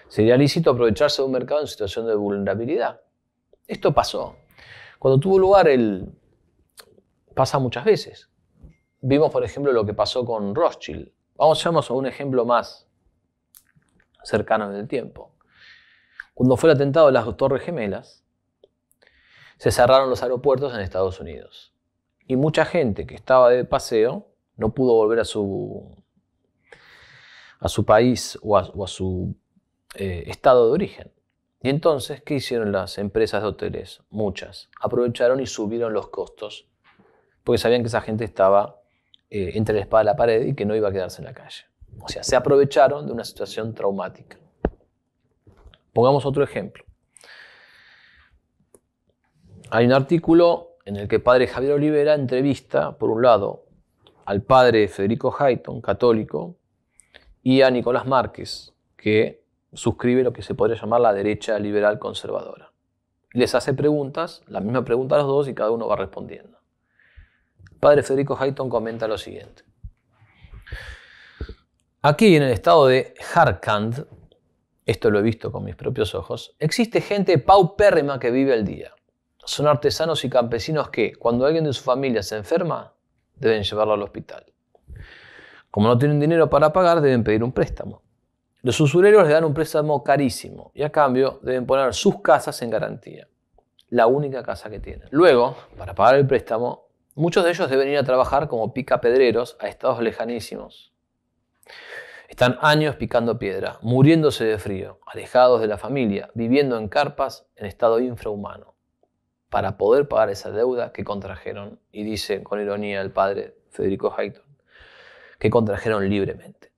Sería lícito aprovecharse de un mercado en situación de vulnerabilidad. Esto pasó. Cuando tuvo lugar pasa muchas veces. Vimos, por ejemplo, lo que pasó con Rothschild. Vamos a un ejemplo más cercano en el tiempo. Cuando fue el atentado de las Torres Gemelas, se cerraron los aeropuertos en Estados Unidos. Y mucha gente que estaba de paseo no pudo volver a su país o a su estado de origen. Y entonces, ¿qué hicieron las empresas de hoteles? Muchas. Aprovecharon y subieron los costos, porque sabían que esa gente estaba entre la espada y la pared y que no iba a quedarse en la calle. O sea, se aprovecharon de una situación traumática. Pongamos otro ejemplo. Hay un artículo en el que el padre Javier Olivera entrevista, por un lado, al padre Federico Hayton, católico, y a Nicolás Márquez, que suscribe lo que se podría llamar la derecha liberal conservadora. Les hace preguntas, la misma pregunta a los dos, y cada uno va respondiendo. El padre Federico Hayton comenta lo siguiente. Aquí en el estado de Jharkhand, esto lo he visto con mis propios ojos, existe gente paupérrima que vive al día. Son artesanos y campesinos que, cuando alguien de su familia se enferma, deben llevarlo al hospital. Como no tienen dinero para pagar, deben pedir un préstamo. Los usureros le dan un préstamo carísimo y a cambio deben poner sus casas en garantía. La única casa que tienen. Luego, para pagar el préstamo, muchos de ellos deben ir a trabajar como picapedreros a estados lejanísimos. Están años picando piedra, muriéndose de frío, alejados de la familia, viviendo en carpas en estado infrahumano, para poder pagar esa deuda que contrajeron, y dice con ironía el padre Federico Hayton, que contrajeron libremente.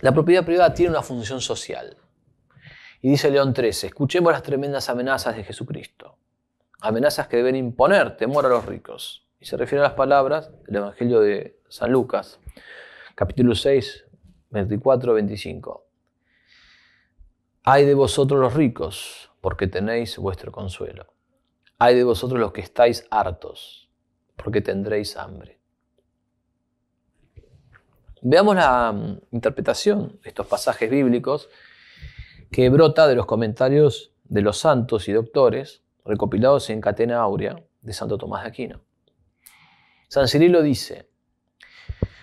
La propiedad privada tiene una función social. Y dice León XIII, escuchemos las tremendas amenazas de Jesucristo. Amenazas que deben imponer temor a los ricos. Y se refiere a las palabras del Evangelio de San Lucas, capítulo 6, 24-25. Ay de vosotros los ricos, porque tenéis vuestro consuelo. Ay de vosotros los que estáis hartos, porque tendréis hambre. Veamos la interpretación de estos pasajes bíblicos que brota de los comentarios de los santos y doctores recopilados en Catena Áurea de Santo Tomás de Aquino. San Cirilo dice: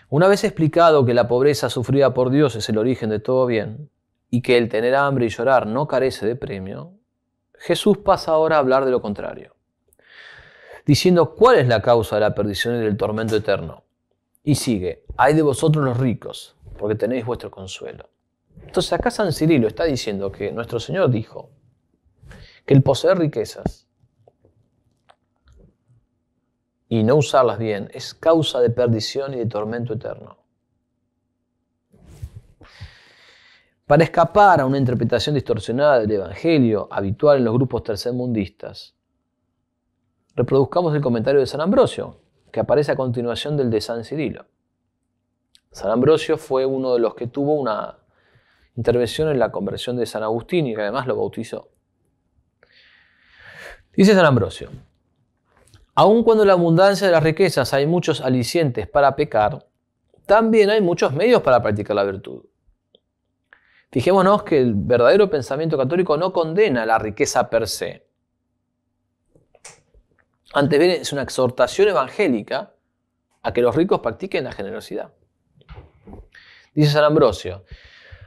una vez explicado que la pobreza sufrida por Dios es el origen de todo bien y que el tener hambre y llorar no carece de premio, Jesús pasa ahora a hablar de lo contrario, diciendo cuál es la causa de la perdición y del tormento eterno. Y sigue: ay de vosotros los ricos, porque tenéis vuestro consuelo. Entonces acá San Cirilo está diciendo que nuestro Señor dijo que el poseer riquezas y no usarlas bien es causa de perdición y de tormento eterno. Para escapar a una interpretación distorsionada del Evangelio habitual en los grupos tercermundistas, reproduzcamos el comentario de San Ambrosio, que aparece a continuación del de San Cirilo. San Ambrosio fue uno de los que tuvo una intervención en la conversión de San Agustín y que además lo bautizó. Dice San Ambrosio: aun cuando en la abundancia de las riquezas hay muchos alicientes para pecar, también hay muchos medios para practicar la virtud. Fijémonos que el verdadero pensamiento católico no condena la riqueza per se. Antes bien, es una exhortación evangélica a que los ricos practiquen la generosidad. Dice San Ambrosio: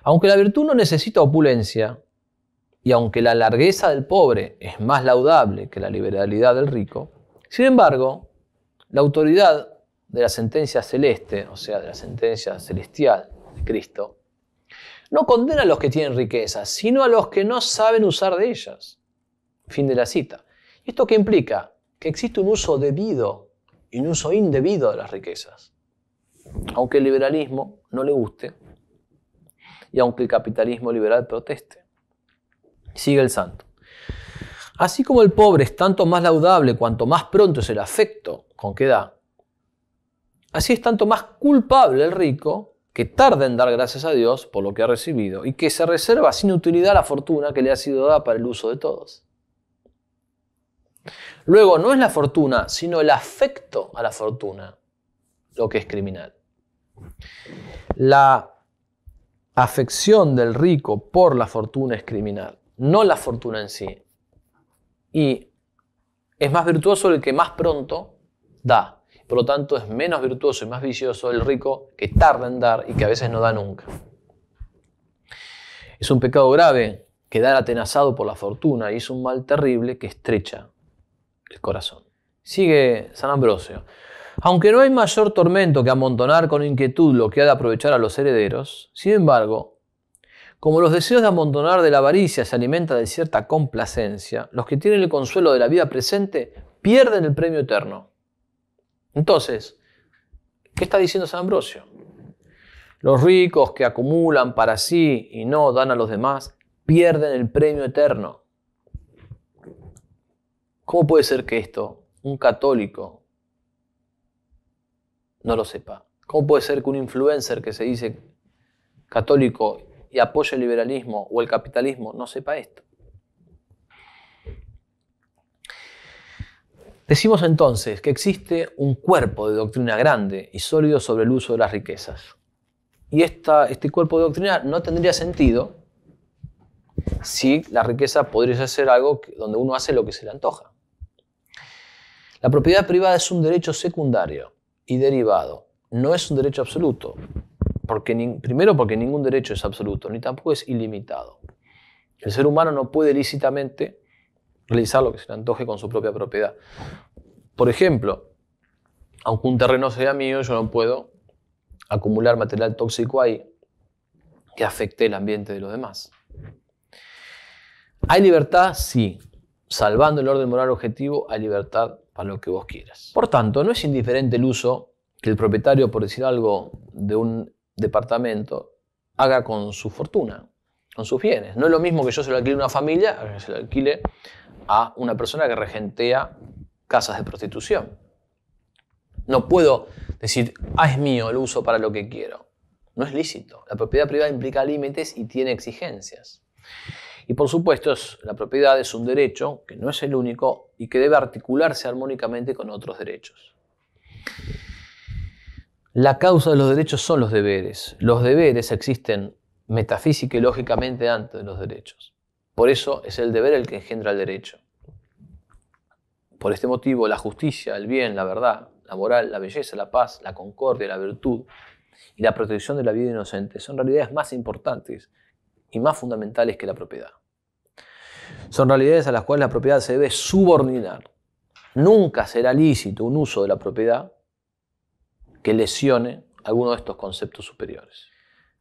aunque la virtud no necesita opulencia, y aunque la largueza del pobre es más laudable que la liberalidad del rico, sin embargo, la autoridad de la sentencia celeste, o sea, de la sentencia celestial de Cristo, no condena a los que tienen riquezas, sino a los que no saben usar de ellas. Fin de la cita. ¿Y esto qué implica? Que existe un uso debido y un uso indebido de las riquezas. Aunque el liberalismo no le guste y aunque el capitalismo liberal proteste. Sigue el santo. Así como el pobre es tanto más laudable cuanto más pronto es el afecto con que da, así es tanto más culpable el rico que tarda en dar gracias a Dios por lo que ha recibido y que se reserva sin utilidad la fortuna que le ha sido dada para el uso de todos. Luego, no es la fortuna, sino el afecto a la fortuna lo que es criminal. La afección del rico por la fortuna es criminal, no la fortuna en sí. Y es más virtuoso el que más pronto da. Por lo tanto, es menos virtuoso y más vicioso el rico que tarda en dar y que a veces no da nunca. Es un pecado grave quedar atenazado por la fortuna y es un mal terrible que estrecha el corazón. Sigue San Ambrosio. Aunque no hay mayor tormento que amontonar con inquietud lo que ha de aprovechar a los herederos, sin embargo, como los deseos de amontonar de la avaricia se alimentan de cierta complacencia, los que tienen el consuelo de la vida presente pierden el premio eterno. Entonces, ¿qué está diciendo San Ambrosio? Los ricos que acumulan para sí y no dan a los demás pierden el premio eterno. ¿Cómo puede ser que esto, un católico, no lo sepa? ¿Cómo puede ser que un influencer que se dice católico y apoya el liberalismo o el capitalismo no sepa esto? Decimos entonces que existe un cuerpo de doctrina grande y sólido sobre el uso de las riquezas. Y este cuerpo de doctrina no tendría sentido si la riqueza podría ser algo donde uno hace lo que se le antoja. La propiedad privada es un derecho secundario y derivado. No es un derecho absoluto. Primero porque ningún derecho es absoluto, ni tampoco es ilimitado. El ser humano no puede lícitamente realizar lo que se le antoje con su propia propiedad. Por ejemplo, aunque un terreno sea mío, yo no puedo acumular material tóxico ahí que afecte el ambiente de los demás. ¿Hay libertad? Sí. Salvando el orden moral objetivo, hay libertad para lo que vos quieras. Por tanto, no es indiferente el uso que el propietario, por decir algo, de un departamento haga con su fortuna, con sus bienes. No es lo mismo que yo se lo alquile a una familia a que se lo alquile a una persona que regentea casas de prostitución. No puedo decir, es mío, lo uso para lo que quiero. No es lícito. La propiedad privada implica límites y tiene exigencias. Y por supuesto, la propiedad es un derecho que no es el único y que debe articularse armónicamente con otros derechos. La causa de los derechos son los deberes. Los deberes existen metafísica y lógicamente antes de los derechos. Por eso es el deber el que engendra el derecho. Por este motivo, la justicia, el bien, la verdad, la moral, la belleza, la paz, la concordia, la virtud y la protección de la vida inocente son realidades más importantes y más fundamentales que la propiedad. Son realidades a las cuales la propiedad se debe subordinar. Nunca será lícito un uso de la propiedad que lesione alguno de estos conceptos superiores.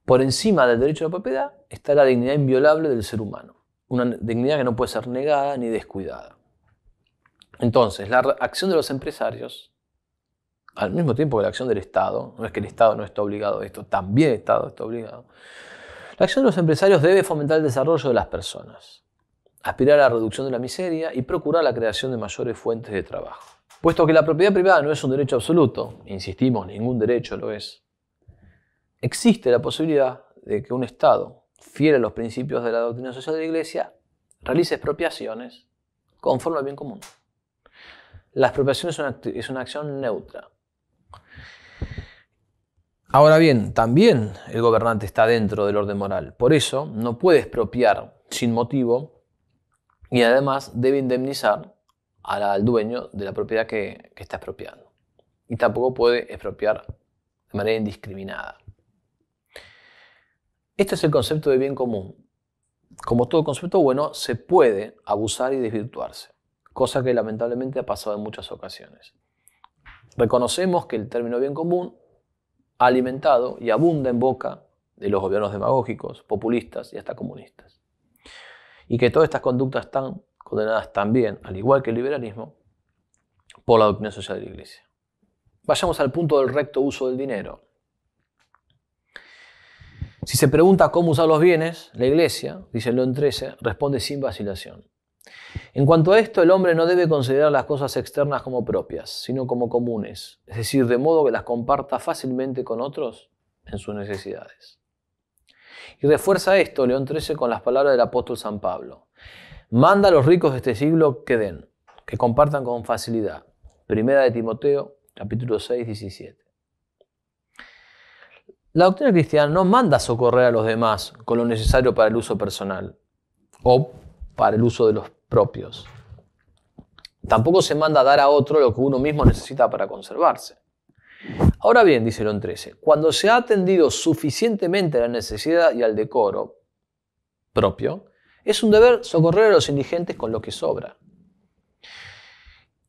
Por encima del derecho a la propiedad está la dignidad inviolable del ser humano, una dignidad que no puede ser negada ni descuidada. Entonces, la acción de los empresarios al mismo tiempo que la acción del Estado, no es que el Estado no está obligado a esto, también el Estado está obligado, la acción de los empresarios debe fomentar el desarrollo de las personas, aspirar a la reducción de la miseria y procurar la creación de mayores fuentes de trabajo. Puesto que la propiedad privada no es un derecho absoluto, insistimos, ningún derecho lo es, existe la posibilidad de que un Estado, fiel a los principios de la doctrina social de la Iglesia, realice expropiaciones conforme al bien común. La expropiación es una acción neutra. Ahora bien, también el gobernante está dentro del orden moral. Por eso no puede expropiar sin motivo y además debe indemnizar al dueño de la propiedad que está expropiando. Y tampoco puede expropiar de manera indiscriminada. Este es el concepto de bien común. Como todo concepto bueno, se puede abusar y desvirtuarse, cosa que lamentablemente ha pasado en muchas ocasiones. Reconocemos que el término bien común ha alimentado y abunda en boca de los gobiernos demagógicos, populistas y hasta comunistas. Y que todas estas conductas están condenadas también, al igual que el liberalismo, por la doctrina social de la Iglesia. Vayamos al punto del recto uso del dinero. Si se pregunta cómo usar los bienes, la Iglesia, dice León XIII, responde sin vacilación. En cuanto a esto, el hombre no debe considerar las cosas externas como propias, sino como comunes, es decir, de modo que las comparta fácilmente con otros en sus necesidades. Y refuerza esto León XIII con las palabras del apóstol San Pablo. Manda a los ricos de este siglo que den, que compartan con facilidad. Primera de Timoteo, capítulo 6, 17. La doctrina cristiana no manda a socorrer a los demás con lo necesario para el uso personal o para el uso de los propios. Tampoco se manda a dar a otro lo que uno mismo necesita para conservarse. Ahora bien, dice León XIII, cuando se ha atendido suficientemente a la necesidad y al decoro propio, es un deber socorrer a los indigentes con lo que sobra.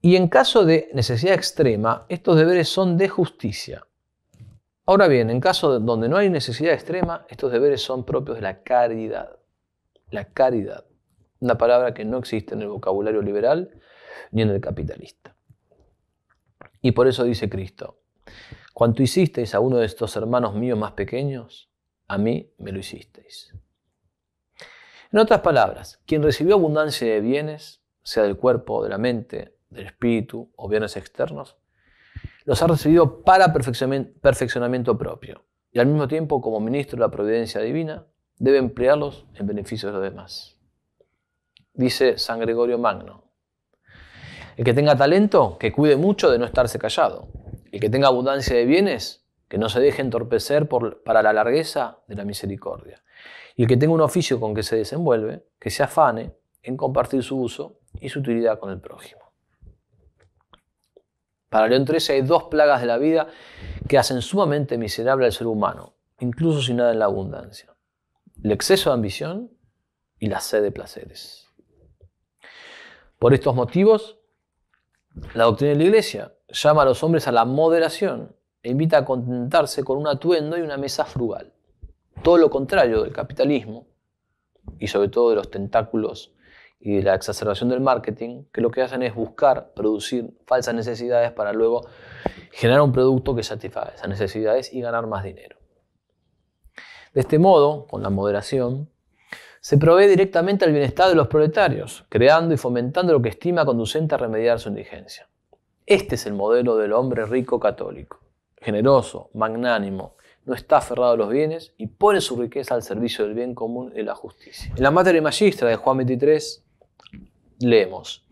Y en caso de necesidad extrema, estos deberes son de justicia. Ahora bien, en caso donde no hay necesidad extrema, estos deberes son propios de la caridad. La caridad, una palabra que no existe en el vocabulario liberal ni en el capitalista. Y por eso dice Cristo, cuanto hicisteis a uno de estos hermanos míos más pequeños, a mí me lo hicisteis. En otras palabras, quien recibió abundancia de bienes, sea del cuerpo, de la mente, del espíritu o bienes externos, los ha recibido para perfeccionamiento propio y al mismo tiempo, como ministro de la providencia divina, debe emplearlos en beneficio de los demás. Dice San Gregorio Magno, el que tenga talento, que cuide mucho de no estarse callado. El que tenga abundancia de bienes, que no se deje entorpecer para la largueza de la misericordia. Y el que tenga un oficio con que se desenvuelve, que se afane en compartir su uso y su utilidad con el prójimo. Para León XIII hay dos plagas de la vida que hacen sumamente miserable al ser humano, incluso sin nada en la abundancia. El exceso de ambición y la sed de placeres. Por estos motivos, la doctrina de la Iglesia llama a los hombres a la moderación e invita a contentarse con un atuendo y una mesa frugal. Todo lo contrario del capitalismo y sobre todo de los tentáculos y de la exacerbación del marketing, que lo que hacen es buscar producir falsas necesidades para luego generar un producto que satisfaga esas necesidades y ganar más dinero. De este modo, con la moderación, se provee directamente al bienestar de los proletarios, creando y fomentando lo que estima conducente a remediar su indigencia. Este es el modelo del hombre rico católico, generoso, magnánimo, no está aferrado a los bienes y pone su riqueza al servicio del bien común y la justicia. En la Mater Magistra de Juan XXIII leemos: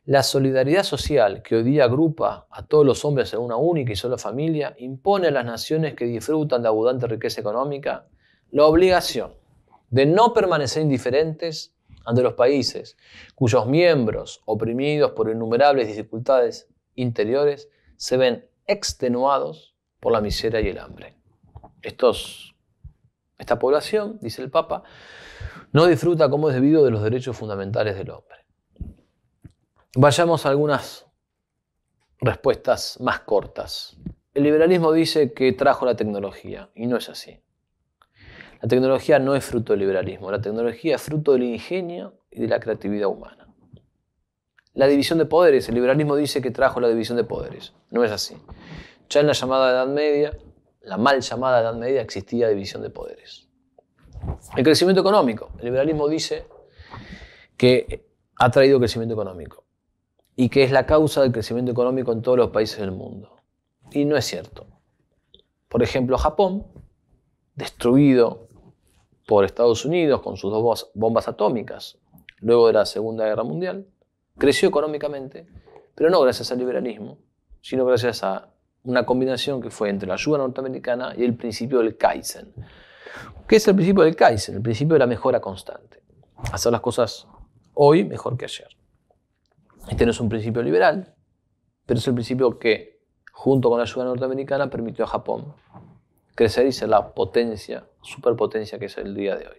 la solidaridad social que hoy día agrupa a todos los hombres en una única y sola familia impone a las naciones que disfrutan de abundante riqueza económica la obligación de no permanecer indiferentes ante los países cuyos miembros, oprimidos por innumerables dificultades interiores, se ven extenuados por la miseria y el hambre. Esta población, dice el Papa, no disfruta como es debido de los derechos fundamentales del hombre. Vayamos a algunas respuestas más cortas. El liberalismo dice que trajo la tecnología, y no es así. La tecnología no es fruto del liberalismo, la tecnología es fruto del ingenio y de la creatividad humana. La división de poderes, el liberalismo dice que trajo la división de poderes, no es así. Ya en la llamada Edad Media, la mal llamada Edad Media, existía división de poderes. El crecimiento económico. El liberalismo dice que ha traído crecimiento económico y que es la causa del crecimiento económico en todos los países del mundo. Y no es cierto. Por ejemplo, Japón, destruido por Estados Unidos con sus dos bombas atómicas luego de la Segunda Guerra Mundial, creció económicamente, pero no gracias al liberalismo, sino gracias a una combinación que fue entre la ayuda norteamericana y el principio del Kaizen. ¿Qué es el principio del Kaizen? El principio de la mejora constante. Hacer las cosas hoy mejor que ayer. Este no es un principio liberal, pero es el principio que, junto con la ayuda norteamericana, permitió a Japón crecer y ser la potencia, superpotencia que es el día de hoy.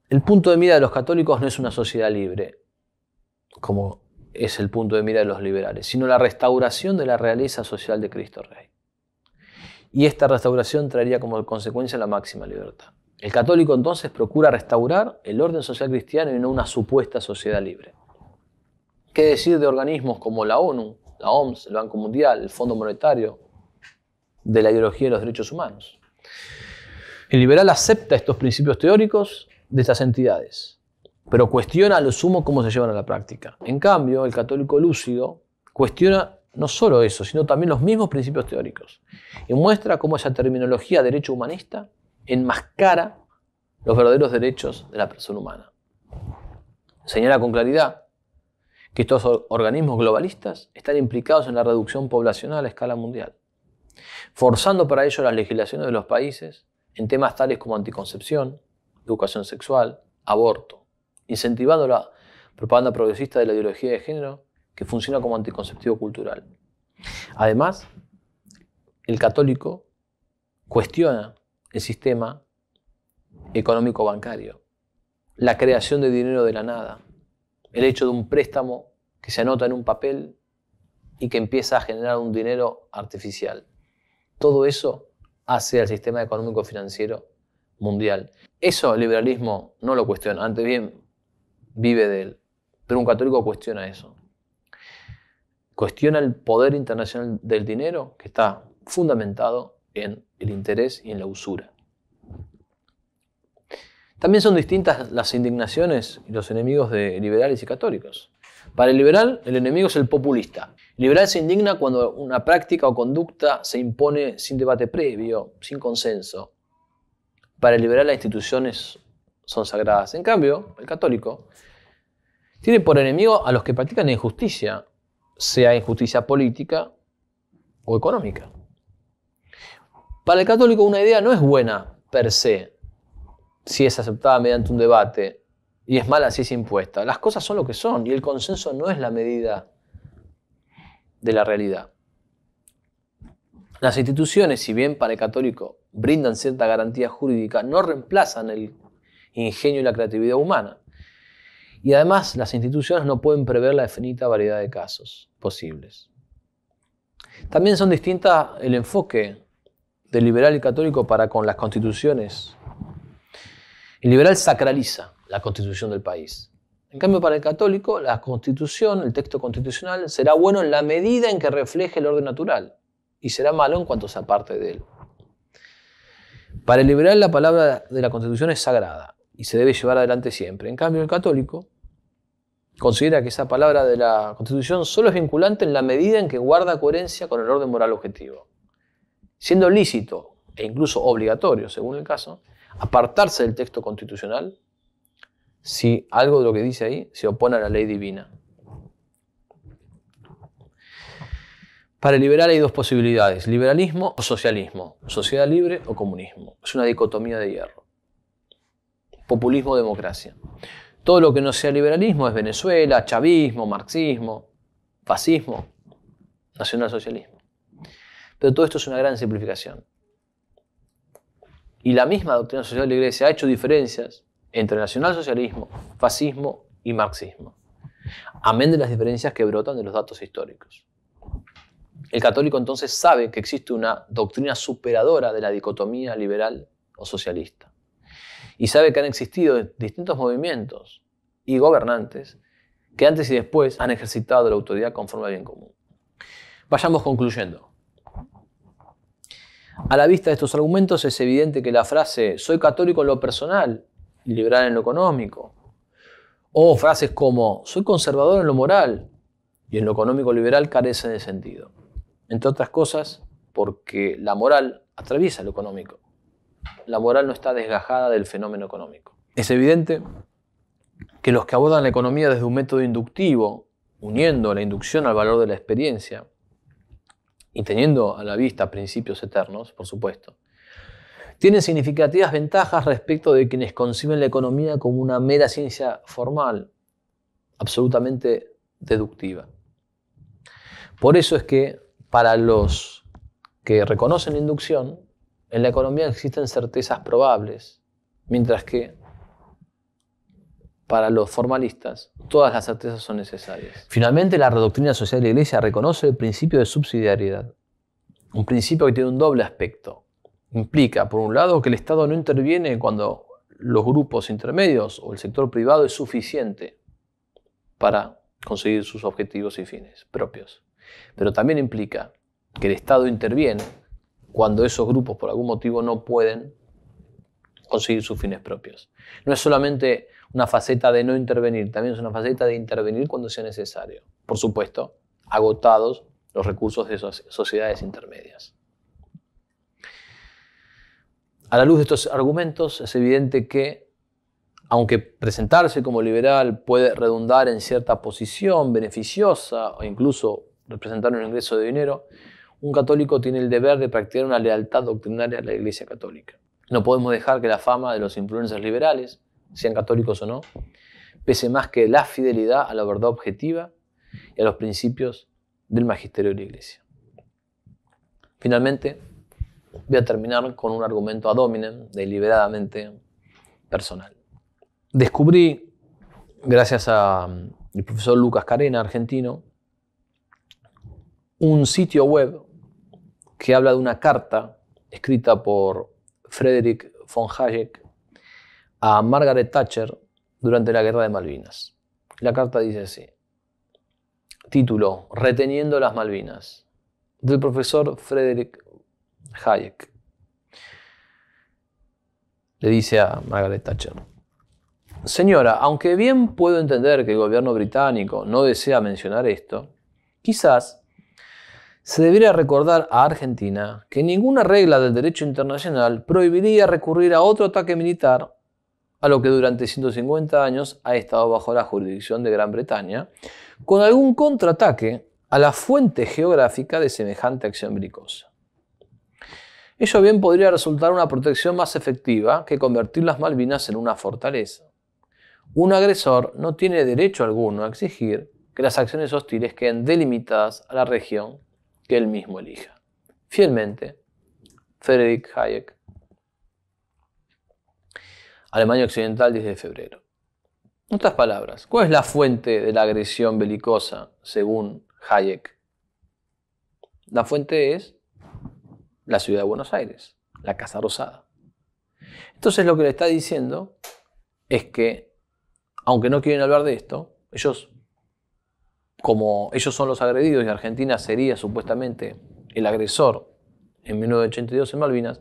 El punto de mira de los católicos no es una sociedad libre, como es el punto de mira de los liberales, sino la restauración de la realeza social de Cristo Rey. Y esta restauración traería como consecuencia la máxima libertad. El católico entonces procura restaurar el orden social cristiano y no una supuesta sociedad libre. ¿Qué decir de organismos como la ONU, la OMS, el Banco Mundial, el Fondo Monetario, de la ideología de los derechos humanos? El liberal acepta estos principios teóricos de estas entidades, pero cuestiona a lo sumo cómo se llevan a la práctica. En cambio, el católico lúcido cuestiona no solo eso, sino también los mismos principios teóricos y muestra cómo esa terminología derecho humanista enmascara los verdaderos derechos de la persona humana. Señala con claridad que estos organismos globalistas están implicados en la reducción poblacional a escala mundial, forzando para ello las legislaciones de los países en temas tales como anticoncepción, educación sexual, aborto, incentivando la propaganda progresista de la ideología de género que funciona como anticonceptivo cultural. Además, el católico cuestiona el sistema económico bancario, la creación de dinero de la nada, el hecho de un préstamo que se anota en un papel y que empieza a generar un dinero artificial. Todo eso hace al sistema económico financiero mundial. Eso el liberalismo no lo cuestiona, antes bien vive de él, pero un católico cuestiona eso. Cuestiona el poder internacional del dinero que está fundamentado en el interés y en la usura. También son distintas las indignaciones y los enemigos de liberales y católicos. Para el liberal, el enemigo es el populista. El liberal se indigna cuando una práctica o conducta se impone sin debate previo, sin consenso. Para el liberal las instituciones son sagradas. En cambio, el católico tiene por enemigo a los que practican injusticia, sea injusticia política o económica. Para el católico una idea no es buena per se, si es aceptada mediante un debate, y es mala si es impuesta. Las cosas son lo que son, y el consenso no es la medida de la realidad. Las instituciones, si bien para el católico brindan cierta garantía jurídica, no reemplazan el ingenio y la creatividad humana. Y además, las instituciones no pueden prever la infinita variedad de casos posibles. También son distintas el enfoque del liberal y católico para con las constituciones. El liberal sacraliza la constitución del país. En cambio, para el católico, la constitución, el texto constitucional, será bueno en la medida en que refleje el orden natural y será malo en cuanto se aparte de él. Para el liberal, la palabra de la constitución es sagrada y se debe llevar adelante siempre. En cambio, el católico considera que esa palabra de la constitución solo es vinculante en la medida en que guarda coherencia con el orden moral objetivo, siendo lícito e incluso obligatorio, según el caso, apartarse del texto constitucional si algo de lo que dice ahí se opone a la ley divina. Para el liberal hay dos posibilidades: liberalismo o socialismo, sociedad libre o comunismo. Es una dicotomía de hierro. Populismo o democracia. Todo lo que no sea liberalismo es Venezuela, chavismo, marxismo, fascismo, nacionalsocialismo. Pero todo esto es una gran simplificación. Y la misma doctrina social de la Iglesia ha hecho diferencias entre nacionalsocialismo, fascismo y marxismo, amén de las diferencias que brotan de los datos históricos. El católico entonces sabe que existe una doctrina superadora de la dicotomía liberal o socialista. Y sabe que han existido distintos movimientos y gobernantes que antes y después han ejercitado la autoridad conforme al bien común. Vayamos concluyendo. A la vista de estos argumentos es evidente que la frase «soy católico en lo personal y liberal en lo económico», o frases como «soy conservador en lo moral y en lo económico liberal» carecen de sentido. Entre otras cosas, porque la moral atraviesa lo económico. La moral no está desgajada del fenómeno económico. Es evidente que los que abordan la economía desde un método inductivo, uniendo la inducción al valor de la experiencia y teniendo a la vista principios eternos, por supuesto, tienen significativas ventajas respecto de quienes conciben la economía como una mera ciencia formal, absolutamente deductiva. Por eso es que para los que reconocen la inducción, en la economía existen certezas probables, mientras que para los formalistas todas las certezas son necesarias. Finalmente, la redoctrina social de la Iglesia reconoce el principio de subsidiariedad, un principio que tiene un doble aspecto. Implica, por un lado, que el Estado no interviene cuando los grupos intermedios o el sector privado es suficiente para conseguir sus objetivos y fines propios. Pero también implica que el Estado interviene cuando esos grupos por algún motivo no pueden conseguir sus fines propios. No es solamente una faceta de no intervenir, también es una faceta de intervenir cuando sea necesario. Por supuesto, agotados los recursos de esas sociedades intermedias. A la luz de estos argumentos es evidente que, aunque presentarse como liberal puede redundar en cierta posición beneficiosa o incluso representar un ingreso de dinero, un católico tiene el deber de practicar una lealtad doctrinaria a la Iglesia católica. No podemos dejar que la fama de los influencers liberales, sean católicos o no, pese más que la fidelidad a la verdad objetiva y a los principios del magisterio de la Iglesia. Finalmente, voy a terminar con un argumento ad hominem, deliberadamente personal. Descubrí, gracias al profesor Lucas Carena, argentino, un sitio web que habla de una carta escrita por Friedrich von Hayek a Margaret Thatcher durante la Guerra de Malvinas. La carta dice así. Título: Reteniendo las Malvinas, del profesor Friedrich Hayek. Le dice a Margaret Thatcher: Señora, aunque bien puedo entender que el gobierno británico no desea mencionar esto, quizás se debería recordar a Argentina que ninguna regla del derecho internacional prohibiría recurrir a otro ataque militar a lo que durante 150 años ha estado bajo la jurisdicción de Gran Bretaña, con algún contraataque a la fuente geográfica de semejante acción belicosa. Ello bien podría resultar una protección más efectiva que convertir las Malvinas en una fortaleza. Un agresor no tiene derecho alguno a exigir que las acciones hostiles queden delimitadas a la región que él mismo elija. Fielmente, Friedrich Hayek. Alemania Occidental, 10 de febrero. En otras palabras, ¿cuál es la fuente de la agresión belicosa según Hayek? La fuente es la ciudad de Buenos Aires, la Casa Rosada. Entonces lo que le está diciendo es que, aunque no quieren hablar de esto, ellos, como ellos son los agredidos y Argentina sería supuestamente el agresor en 1982 en Malvinas,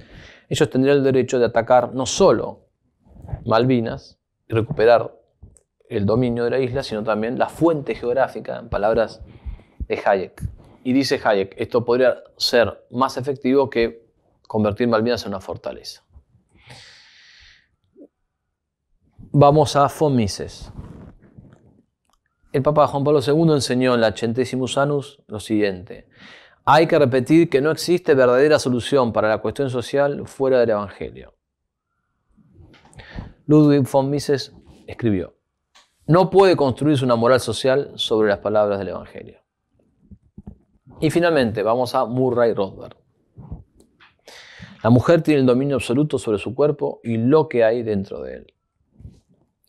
ellos tendrían el derecho de atacar no solo Malvinas y recuperar el dominio de la isla, sino también la fuente geográfica, en palabras de Hayek. Y dice Hayek, esto podría ser más efectivo que convertir Malvinas en una fortaleza. Vamos a von Mises. El Papa Juan Pablo II enseñó en la Centesimus Annus lo siguiente: hay que repetir que no existe verdadera solución para la cuestión social fuera del Evangelio. Ludwig von Mises escribió: no puede construirse una moral social sobre las palabras del Evangelio. Y finalmente vamos a Murray Rothbard. La mujer tiene el dominio absoluto sobre su cuerpo y lo que hay dentro de él.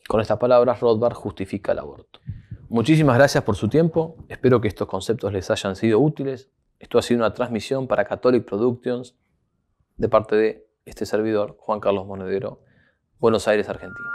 Con estas palabras, Rothbard justifica el aborto. Muchísimas gracias por su tiempo. Espero que estos conceptos les hayan sido útiles. Esto ha sido una transmisión para Catholic Productions de parte de este servidor, Juan Carlos Monedero, Buenos Aires, Argentina.